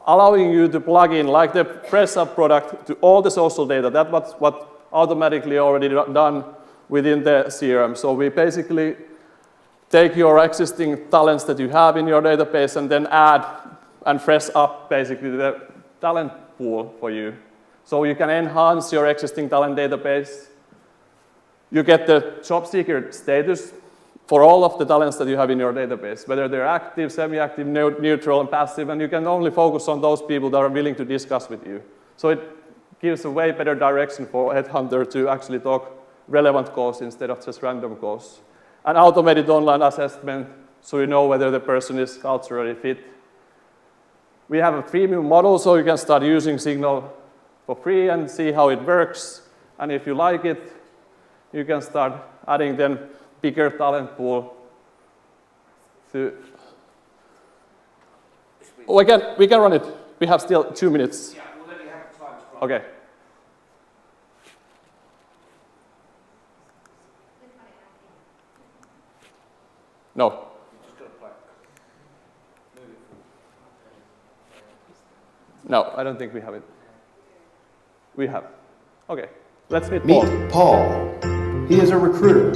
Speaker 10: allowing you to plug in, like the Press Up product, to all the social data. That's what automatically already done within the CRM. So we basically take your existing talents that you have in your database and then add and fresh up basically the talent pool for you. So you can enhance your existing talent database. You get the job seeker status for all of the talents that you have in your database, whether they're active, semi-active, neutral, and passive, and you can only focus on those people that are willing to discuss with you. So it gives a way better direction for a headhunter to actually talk relevant calls instead of just random calls. An automated online assessment, so you know whether the person is culturally fit. We have a freemium model, so you can start using Signal for free and see how it works. And if you like it, you can start adding then bigger talent pool to...
Speaker 2: This will be
Speaker 10: Oh, we can run it. We have still 2 minutes.
Speaker 2: Yeah, we'll let you have the time to run.
Speaker 10: Okay. No. No, I don't think we have it. We have. Okay. Let's meet Paul.
Speaker 11: Meet Paul. He is a recruiter.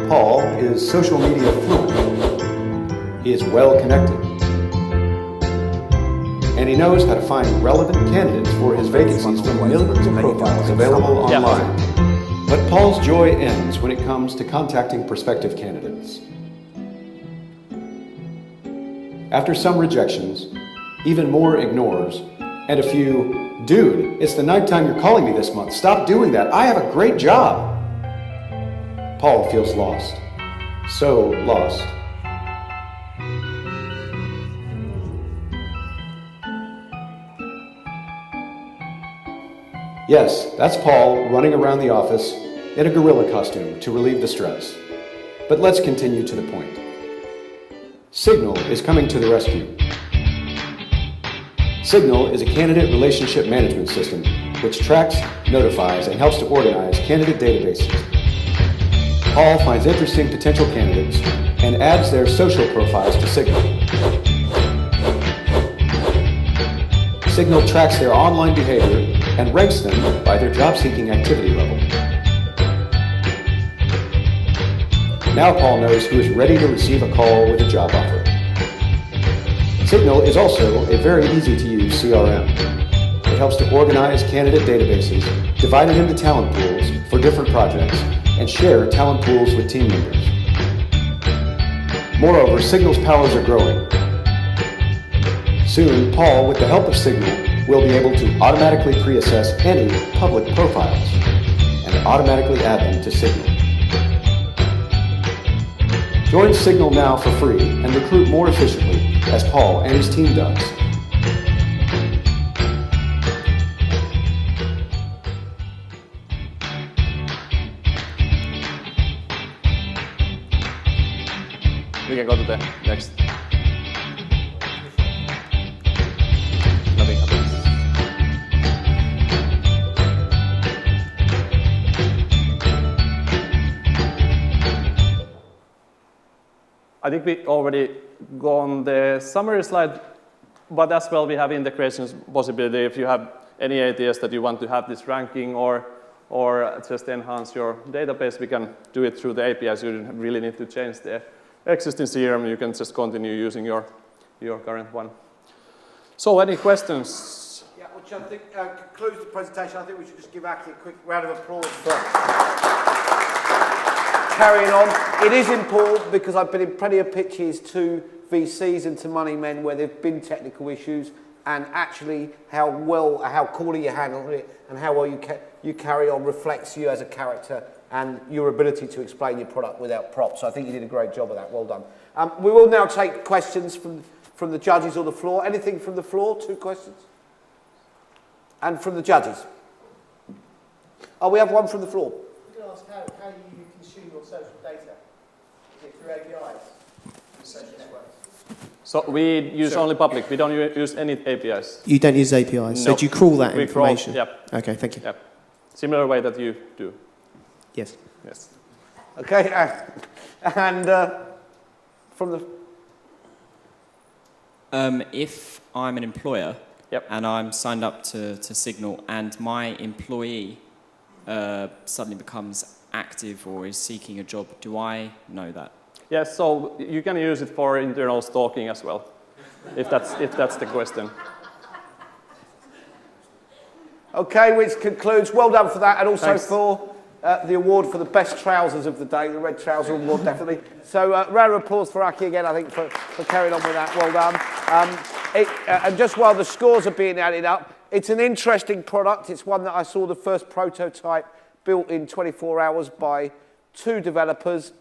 Speaker 11: Paul is social media fluent. He is well connected. And he knows how to find relevant candidates for his vacancies from millions of profiles available online. But Paul's joy ends when it comes to contacting prospective candidates. After some rejections, even more ignores, and a few, "Dude, it's the ninth time you're calling me this month. Stop doing that. I have a great job." Paul feels lost. So lost. Yes, that's Paul running around the office in a gorilla costume to relieve the stress. But let's continue to the point. Signal is coming to the rescue. Signal is a candidate relationship management system which tracks, notifies, and helps to organize candidate databases. Paul finds interesting potential candidates and adds their social profiles to Signal. Signal tracks their online behavior and ranks them by their job-seeking activity level. Now Paul knows who is ready to receive a call with a job offer. Signal is also a very easy-to-use CRM. It helps to organize candidate databases, divided into talent pools for different projects, and share talent pools with team members. Moreover, Signal's powers are growing. Soon, Paul, with the help of Signal, will be able to automatically pre-assess any public profiles and automatically add them to Signal. Join Signal now for free and recruit more efficiently, as Paul and his team does.
Speaker 10: We can go to the next. Nothing happens. I think we already gone the summary slide, but as well we have integrations possibility. If you have any ideas that you want to have this ranking or just enhance your database, we can do it through the APIs. You don't really need to change the existing CRM. You can just continue using your current one. So any questions?
Speaker 2: Yeah, which I think concludes the presentation. I think we should just give Aki a quick round of applause for carrying on. It is important because I've been in plenty of pitches to VCs and to money men where there have been technical issues, and actually how coolly you handle it and how well you carry on reflects you as a character and your ability to explain your product without props. So I think you did a great job of that. Well done. We will now take questions from the judges or the floor. Anything from the floor? 2 questions. And from the judges. Oh, we have one from the floor.
Speaker 7: I'm going to ask how you consume your social data. Is it through APIs? Social networks?
Speaker 10: So we use only public. We don't use any APIs.
Speaker 7: You don't use APIs?
Speaker 10: No.
Speaker 7: So do you crawl that
Speaker 10: we
Speaker 7: information?
Speaker 10: Crawl, yep.
Speaker 7: Okay, thank you.
Speaker 10: Yep. Similar way that you do.
Speaker 7: Yes.
Speaker 10: Yes.
Speaker 2: Okay, and from the...
Speaker 4: If I'm an employer
Speaker 10: Yep.
Speaker 4: and I'm signed up to Signal and my employee suddenly becomes active or is seeking a job, do I know that?
Speaker 10: Yes, so you can use it for internal stalking as well, if that's the question.
Speaker 2: Okay, which concludes. Well done for that, and also for the award for the best trousers of the day, the red trouser award, definitely. So, round of applause for Aki again, I think, for carrying on with that. Well done. And just while the scores are being added up, it's an interesting product. It's one that I saw the first prototype built in 24 hours by 2 developers.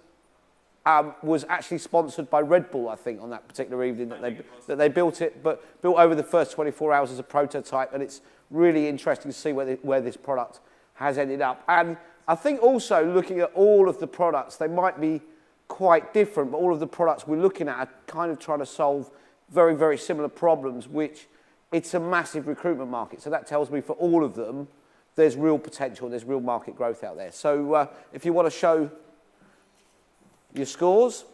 Speaker 2: Was actually sponsored by Red Bull, I think, on that particular evening that they built it, but built over the first 24 hours as a prototype, and it's really interesting to see where this product has ended up. And I think also looking at all of the products, they might be quite different, but all of the products we're looking at are kind of trying to solve very, very similar problems, which it's a massive recruitment market. So that tells me for all of them, there's real potential, there's real market growth out there. So if you want to show your scores.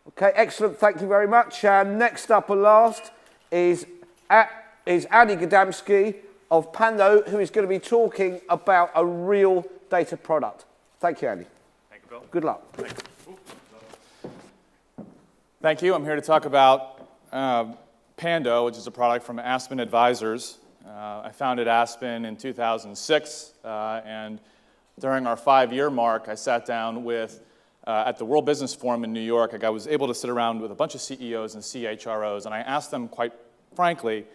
Speaker 2: Okay, excellent, thank you very much. And next up and last is Andy Gadamski of Pando, who is going to be talking about a real data product. Thank you, Andy.
Speaker 12: Thank you, Bill.
Speaker 2: Good luck.
Speaker 12: Thank you. I'm here to talk about Pando, which is a product from Aspen Advisors. I founded Aspen in 2006, and during our 5-year mark, I sat down with, at the World Business Forum in New York, I was able to sit around with a bunch of CEOs and CHROs, and I asked them, quite frankly,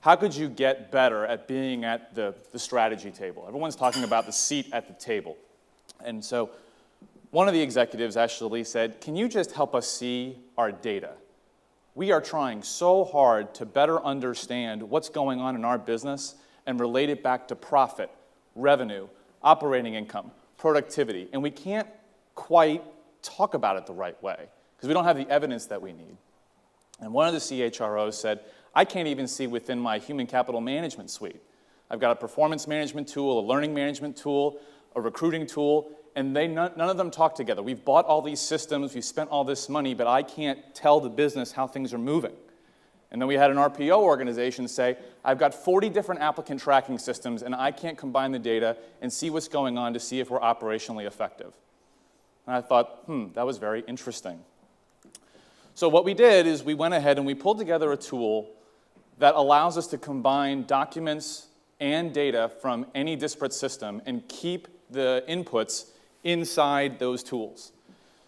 Speaker 12: how could you get better at being at the strategy table? Everyone's talking about the seat at the table. And so one of the executives actually said, can you just help us see our data? We are trying so hard to better understand what's going on in our business and relate it back to profit, revenue, operating income, productivity, and we can't quite talk about it the right way because we don't have the evidence that we need. And one of the CHROs said, I can't even see within my human capital management suite. I've got a performance management tool, a learning management tool, a recruiting tool, and none of them talk together. We've bought all these systems, we've spent all this money, but I can't tell the business how things are moving. And then we had an RPO organization say, I've got 40 different applicant tracking systems, and I can't combine the data and see what's going on to see if we're operationally effective. And I thought, that was very interesting. So what we did is we went ahead and we pulled together a tool that allows us to combine documents and data from any disparate system and keep the inputs inside those tools.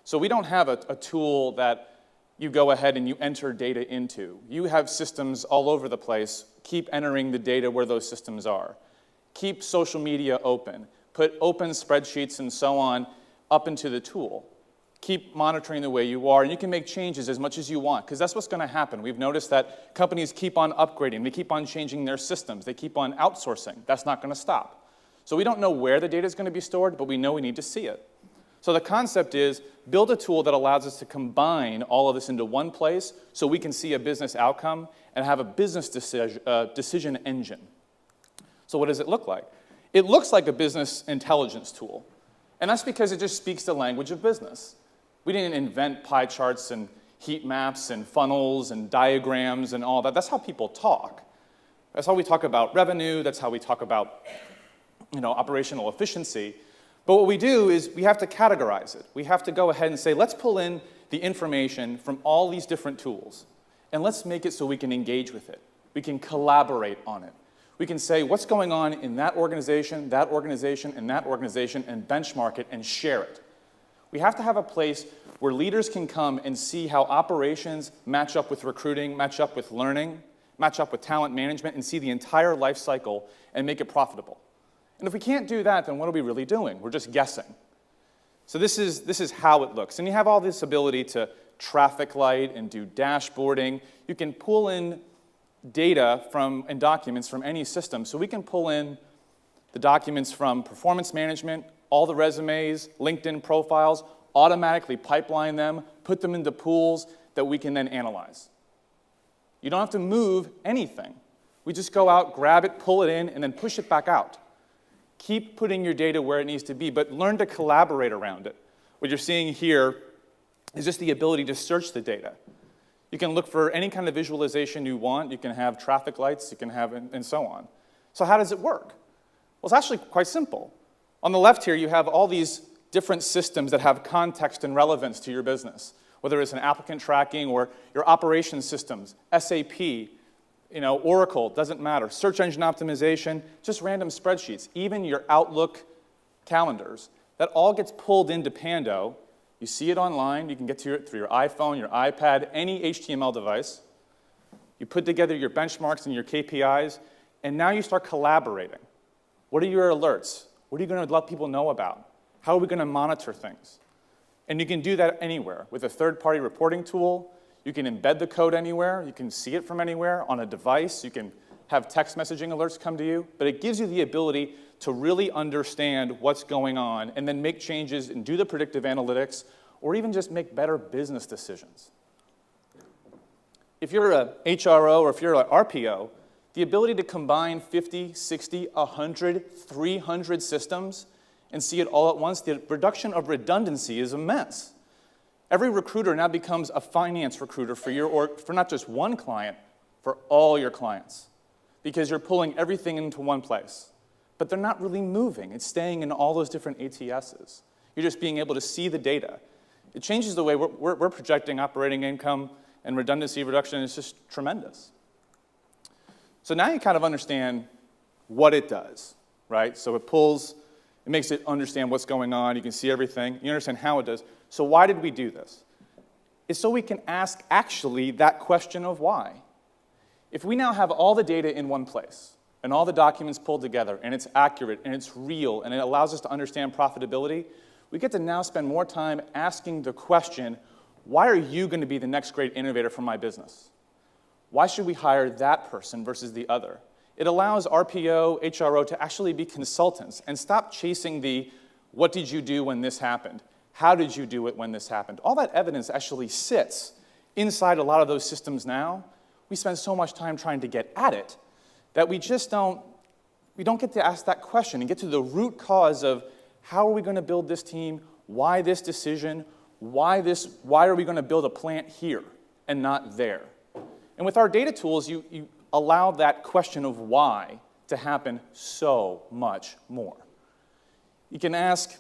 Speaker 12: So we don't have a tool that you go ahead and you enter data into. You have systems all over the place. Keep entering the data where those systems are. Keep social media open. Put open spreadsheets and so on up into the tool. Keep monitoring the way you are, and you can make changes as much as you want, because that's what's going to happen. We've noticed that companies keep on upgrading. They keep on changing their systems. They keep on outsourcing. That's not going to stop. So we don't know where the data is going to be stored, but we know we need to see it. So the concept is build a tool that allows us to combine all of this into one place so we can see a business outcome and have a business decision engine. So what does it look like? It looks like a business intelligence tool, and that's because it just speaks the language of business. We didn't invent pie charts and heat maps and funnels and diagrams and all that. That's how people talk. That's how we talk about revenue. That's how we talk about, operational efficiency. But what we do is we have to categorize it. We have to go ahead and say, let's pull in the information from all these different tools, and let's make it so we can engage with it. We can collaborate on it. We can say what's going on in that organization, and that organization, and benchmark it and share it. We have to have a place where leaders can come and see how operations match up with recruiting, match up with learning, match up with talent management, and see the entire life cycle and make it profitable. And if we can't do that, then what are we really doing? We're just guessing. So this is how it looks. And you have all this ability to traffic light and do dashboarding. You can pull in data and documents from any system. So we can pull in the documents from performance management, all the resumes, LinkedIn profiles, automatically pipeline them, put them into pools that we can then analyze. You don't have to move anything. We just go out, grab it, pull it in, and then push it back out. Keep putting your data where it needs to be, but learn to collaborate around it. What you're seeing here is just the ability to search the data. You can look for any kind of visualization you want. You can have traffic lights, you can have, and so on. So how does it work? Well, it's actually quite simple. On the left here, you have all these different systems that have context and relevance to your business, whether it's an applicant tracking or your operations systems, SAP, Oracle, doesn't matter. Search engine optimization, just random spreadsheets, even your Outlook calendars. That all gets pulled into Pando. You see it online. You can get to it through your iPhone, your iPad, any HTML device. You put together your benchmarks and your KPIs, and now you start collaborating. What are your alerts? What are you going to let people know about? How are we going to monitor things? And you can do that anywhere with a third-party reporting tool. You can embed the code anywhere. You can see it from anywhere on a device. You can have text messaging alerts come to you. But it gives you the ability to really understand what's going on and then make changes and do the predictive analytics or even just make better business decisions. If you're a HRO or if you're an RPO, the ability to combine 50, 60, 100, 300 systems and see it all at once, the reduction of redundancy is immense. Every recruiter now becomes a finance recruiter for not just one client, for all your clients, because you're pulling everything into one place. But they're not really moving. It's staying in all those different ATSs. You're just being able to see the data. It changes the way we're projecting operating income, and redundancy reduction is just tremendous. So now you kind of understand what it does, right? So it makes it understand what's going on. You can see everything. You understand how it does. So why did we do this? It's so we can ask actually that question of why. If we now have all the data in one place, and all the documents pulled together, and it's accurate, and it's real, and it allows us to understand profitability, we get to now spend more time asking the question, why are you going to be the next great innovator for my business? Why should we hire that person versus the other? It allows RPO, HRO to actually be consultants and stop chasing the, what did you do when this happened? How did you do it when this happened? All that evidence actually sits inside a lot of those systems now. We spend so much time trying to get at it that we don't get to ask that question and get to the root cause of how are we going to build this team, why this decision, why are we going to build a plant here and not there? And with our data tools, you allow that question of why to happen so much more. You can ask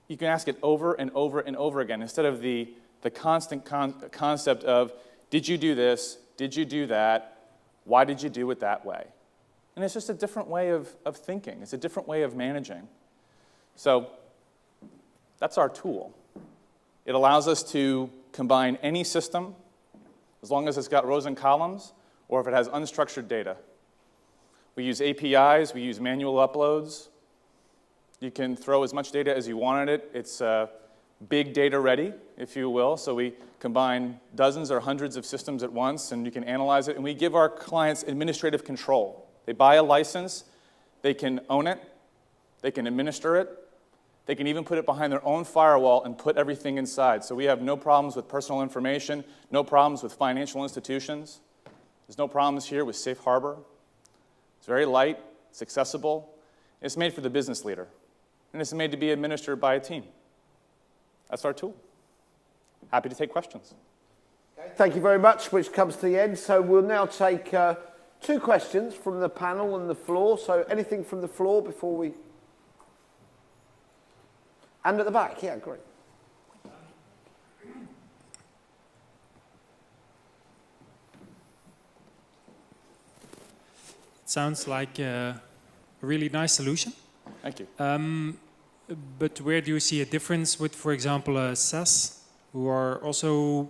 Speaker 12: it over and over and over again instead of the constant concept of, did you do this, did you do that, why did you do it that way? And it's just a different way of thinking. It's a different way of managing. So that's our tool. It allows us to combine any system as long as it's got rows and columns or if it has unstructured data. We use APIs. We use manual uploads. You can throw as much data as you want at it. It's big data ready, if you will. So we combine dozens or hundreds of systems at once, and you can analyze it. And we give our clients administrative control. They buy a license. They can own it. They can administer it. They can even put it behind their own firewall and put everything inside. So we have no problems with personal information, no problems with financial institutions. There's no problems here with Safe Harbor. It's very light. It's accessible. It's made for the business leader. And it's made to be administered by a team. That's our tool. Happy to take questions.
Speaker 2: Okay, thank you very much, which comes to the end. So we'll now take 2 questions from the panel and the floor. So anything from the floor before we... And at the back, yeah, great.
Speaker 13: It sounds like a really nice solution.
Speaker 12: Thank you.
Speaker 13: But where do you see a difference with, for example, SAS, who are also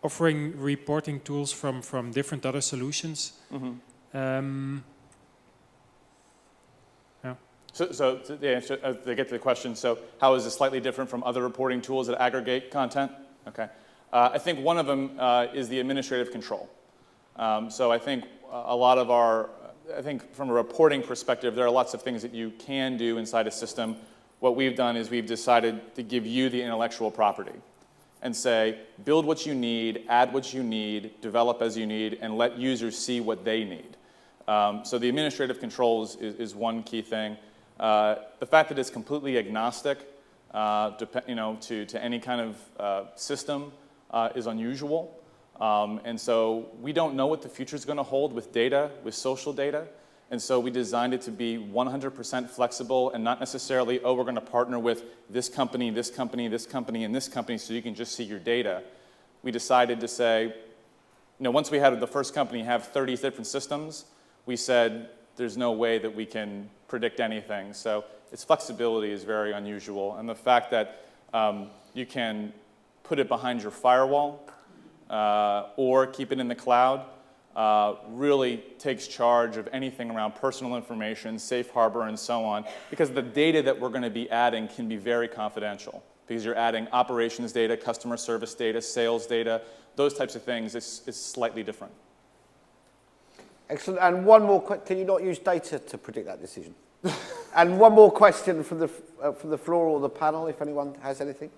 Speaker 13: offering reporting tools from different other solutions?
Speaker 12: Mm-hmm.
Speaker 13: Yeah.
Speaker 12: So to get to the question, so how is this slightly different from other reporting tools that aggregate content? Okay. I think one of them is the administrative control. So I think a lot of I think from a reporting perspective, there are lots of things that you can do inside a system. What we've done is we've decided to give you the intellectual property and say, build what you need, add what you need, develop as you need, and let users see what they need. So the administrative controls is one key thing. The fact that it's completely agnostic to any kind of system is unusual. And so we don't know what the future is going to hold with data, with social data. And so we designed it to be 100% flexible and not necessarily, oh, we're going to partner with this company, this company, this company, and this company so you can just see your data. We decided to say, once we had the first company have 30 different systems, we said there's no way that we can predict anything. So its flexibility is very unusual. And the fact that you can put it behind your firewall or keep it in the cloud really takes charge of anything around personal information, safe harbor, and so on, because the data that we're going to be adding can be very confidential, because you're adding operations data, customer service data, sales data, those types of things. It's slightly different.
Speaker 2: Excellent. And one more can you not use data to predict that decision? And one more question from the floor or the panel, if anyone has anything.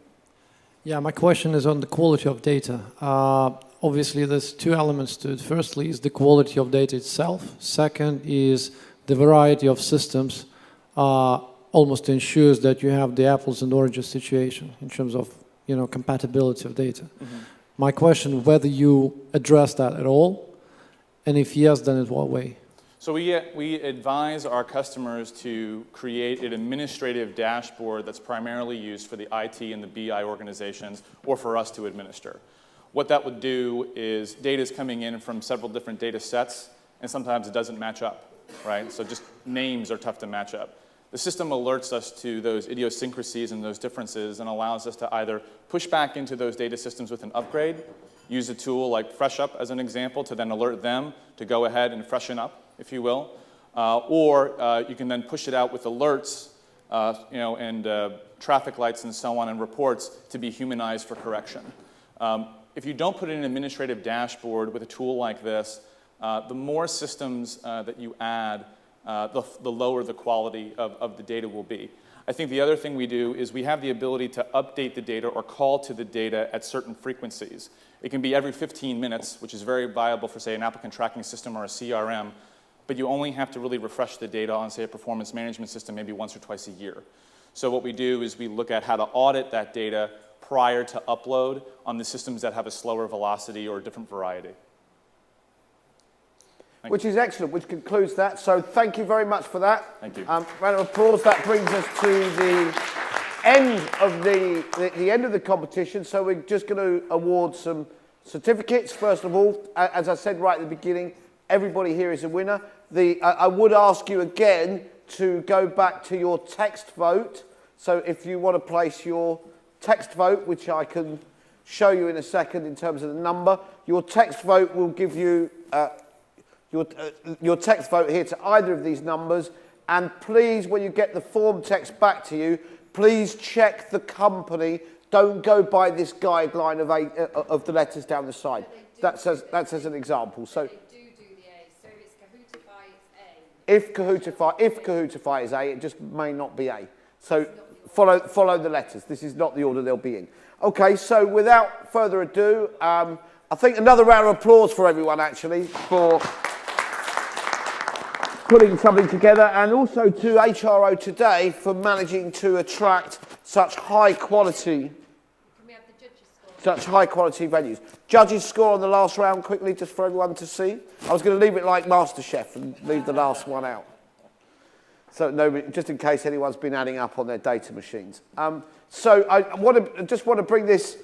Speaker 5: Yeah, my question is on the quality of data. Obviously, there's two elements to it. Firstly is the quality of data itself. Second is the variety of systems almost ensures that you have the apples and oranges situation in terms of compatibility of data. Mm-hmm. My question, whether you address that at all, and if yes, then in what way?
Speaker 12: So we advise our customers to create an administrative dashboard that's primarily used for the IT and the BI organizations or for us to administer. What that would do is data is coming in from several different data sets, and sometimes it doesn't match up, right? So just names are tough to match up. The system alerts us to those idiosyncrasies and those differences and allows us to either push back into those data systems with an upgrade, use a tool like FreshUp as an example to then alert them to go ahead and freshen up, if you will, or you can then push it out with alerts, and traffic lights and so on and reports to be humanized for correction. If you don't put in an administrative dashboard with a tool like this, the more systems that you add, the lower the quality of the data will be. I think the other thing we do is we have the ability to update the data or call to the data at certain frequencies. It can be every 15 minutes, which is very viable for, say, an applicant tracking system or a CRM, but you only have to really refresh the data on, say, a performance management system maybe once or twice a year. So what we do is we look at how to audit that data prior to upload on the systems that have a slower velocity or a different variety.
Speaker 2: Which is excellent, which concludes that. So thank you very much for that.
Speaker 12: Thank you.
Speaker 2: Round of applause. That brings us to the end of the end of the competition. So we're just going to award some certificates. First of all, as I said right at the beginning, everybody here is a winner. I would ask you again to go back to your text vote. So if you want to place your text vote, which I can show you in a second in terms of the number, your text vote will give you your text vote here to either of these numbers. And please, when you get the form text back to you, please check the company. Don't go by this guideline of the letters down the side. That's as an example. So if Kahootify is A, it just may not be A. So follow the letters. This is not the order they'll be in. Okay, so without further ado, I think another round of applause for everyone, actually, for putting something together, and also to HRO Today for managing to attract such high quality venues. Judges score on the last round quickly, just for everyone to see. I was going to leave it like MasterChef and leave the last one out. So nobody, just in case anyone's been adding up on their data machines. So I just want to bring this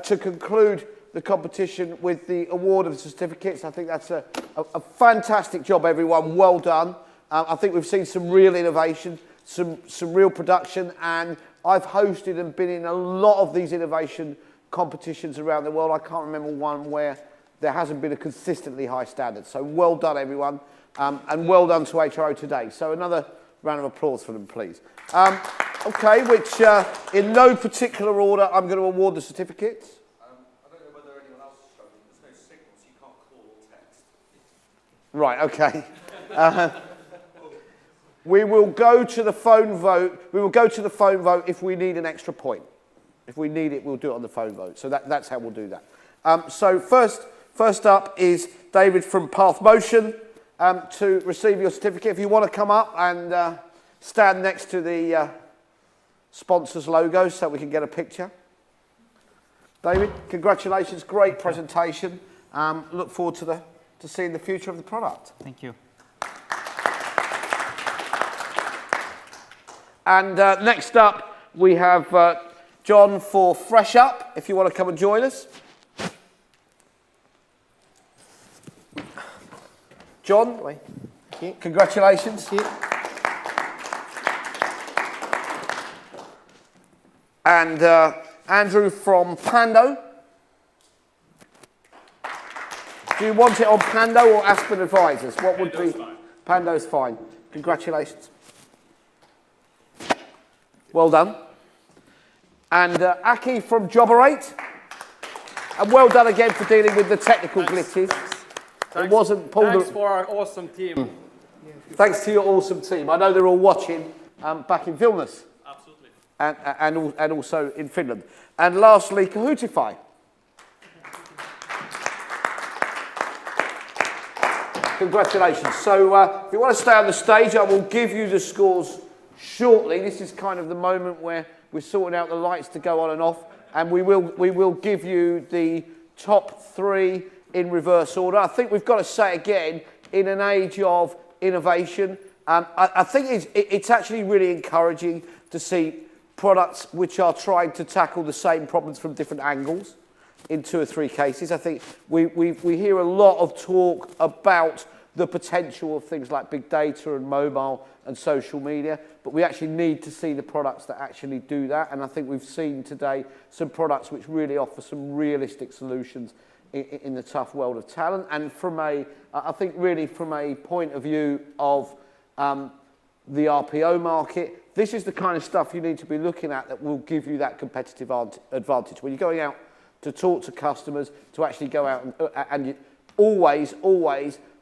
Speaker 2: to conclude the competition with the award of the certificates. I think that's a fantastic job, everyone. Well done. I think we've seen some real innovation, some real production, and I've hosted and been in a lot of these innovation competitions around the world. I can't remember one where there hasn't been a consistently high standard. So well done, everyone, and well done to HRO Today. So another round of applause for them, please. Okay, which in no particular order, I'm going to award the certificates. Right, okay. We will go to the phone vote. We will go to the phone vote if we need an extra point. If we need it, we'll do it on the phone vote. So that's how we'll do that. So first up is David from Path Motion to receive your certificate. If you want to come up and stand next to the sponsor's logo so we can get a picture. David, congratulations. Great presentation. Look forward to seeing the future of the product.
Speaker 3: Thank you.
Speaker 2: And next up, we have John for FreshUp, if you want to come and join us. John,
Speaker 7: thank you.
Speaker 2: Congratulations.
Speaker 7: Thank you.
Speaker 2: And Andrew from Pando. Do you want it on Pando or Aspen Advisors? What would be?
Speaker 12: Fine.
Speaker 2: Pando's fine. Congratulations. Well done. And Aki from Jobberate. And well done again for dealing with the technical glitches. It wasn't pulled.
Speaker 10: Thanks for our awesome team.
Speaker 2: Thanks to your awesome team. I know they're all watching back in Vilnius.
Speaker 10: Absolutely.
Speaker 2: and also in Finland. And lastly, Kahootify. Congratulations. So if you want to stay on the stage, I will give you the scores shortly. This is kind of the moment where we're sorting out the lights to go on and off, and we will give you the top 3 in reverse order. I think we've got to say again, in an age of innovation, I think it's actually really encouraging to see products which are trying to tackle the same problems from different angles in 2 or 3 cases. I think we hear a lot of talk about the potential of things like big data and mobile and social media, but we actually need to see the products that actually do that. And I think we've seen today some products which really offer some realistic solutions in the tough world of talent. And I think really from a point of view of the RPO market, this is the kind of stuff you need to be looking at that will give you that competitive advantage. When you're going out to talk to customers, to actually go out and always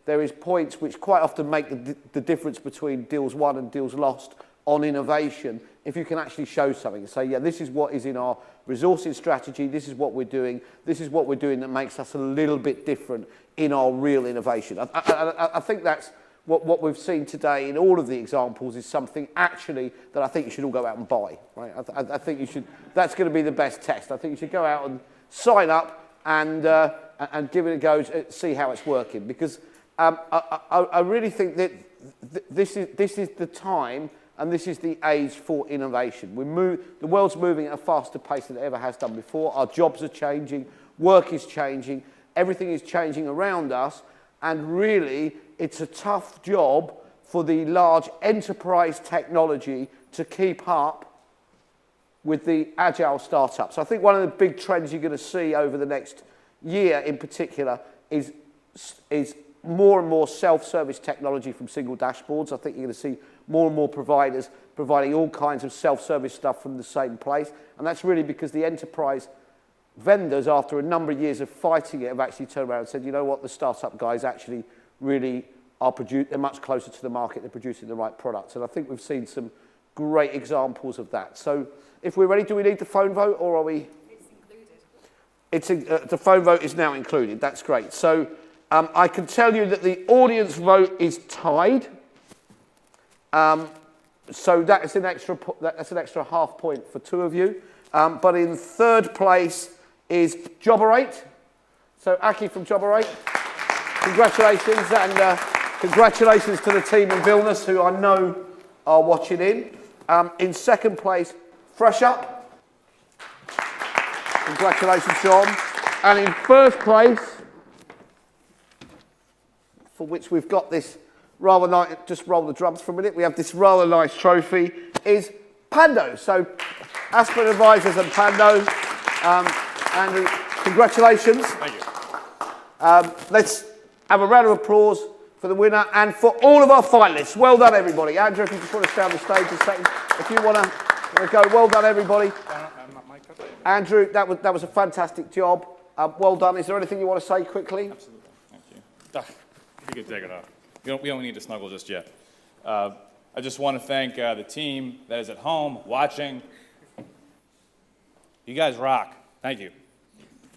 Speaker 2: there is points which quite often make the difference between deals won and deals lost on innovation. If you can actually show something and say, yeah, this is what is in our resourcing strategy, this is what we're doing that makes us a little bit different in our real innovation. I think that's what we've seen today in all of the examples is something actually that I think you should all go out and buy. Right? I think you should. That's going to be the best test. I think you should go out and sign up and give it a go, see how it's working. Because I really think that this is the time and this is the age for innovation. The world's moving at a faster pace than it ever has done before. Our jobs are changing, work is changing, everything is changing around us, and really it's a tough job for the large enterprise technology to keep up with the agile startups. I think one of the big trends you're going to see over the next year in particular is more and more self-service technology from single dashboards. I think you're going to see more and more providers providing all kinds of self-service stuff from the same place. And that's really because the enterprise vendors, after a number of years of fighting it, have actually turned around and said, you know what, the startup guys actually really are they're much closer to the market, they're producing the right products. And I think we've seen some great examples of that. So if we're ready, do we need the phone vote or are we? It's included. The phone vote is now included. That's great. So I can tell you that the audience vote is tied. So that's an extra half point for 2 of you. But in 3rd place is Jobberate. So Aki from Jobberate, congratulations, and congratulations to the team in Vilnius who I know are watching in. In 2nd place, Fresh Up. Congratulations, John. And in 1st place, for which we've got this rather nice, just roll the drums for a minute, we have this rather nice trophy, is Pando. So Aspen Advisors and Pando, Andrew, congratulations.
Speaker 12: Thank you.
Speaker 2: Let's have a round of applause for the winner and for all of our finalists. Well done, everybody. Andrew, if you just want to stay on the stage a second. If you want to go, well done, everybody. Andrew, that was a fantastic job. Well done. Is there anything you want to say quickly?
Speaker 12: Absolutely. Thank you. You can take it off. We don't need to snuggle just yet. I just want to thank the team that is at home watching. You guys rock. Thank you.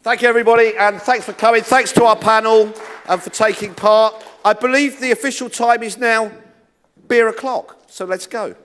Speaker 2: Thank you, everybody, and thanks for coming. Thanks to our panel and for taking part. I believe the official time is now beer o'clock, so let's go.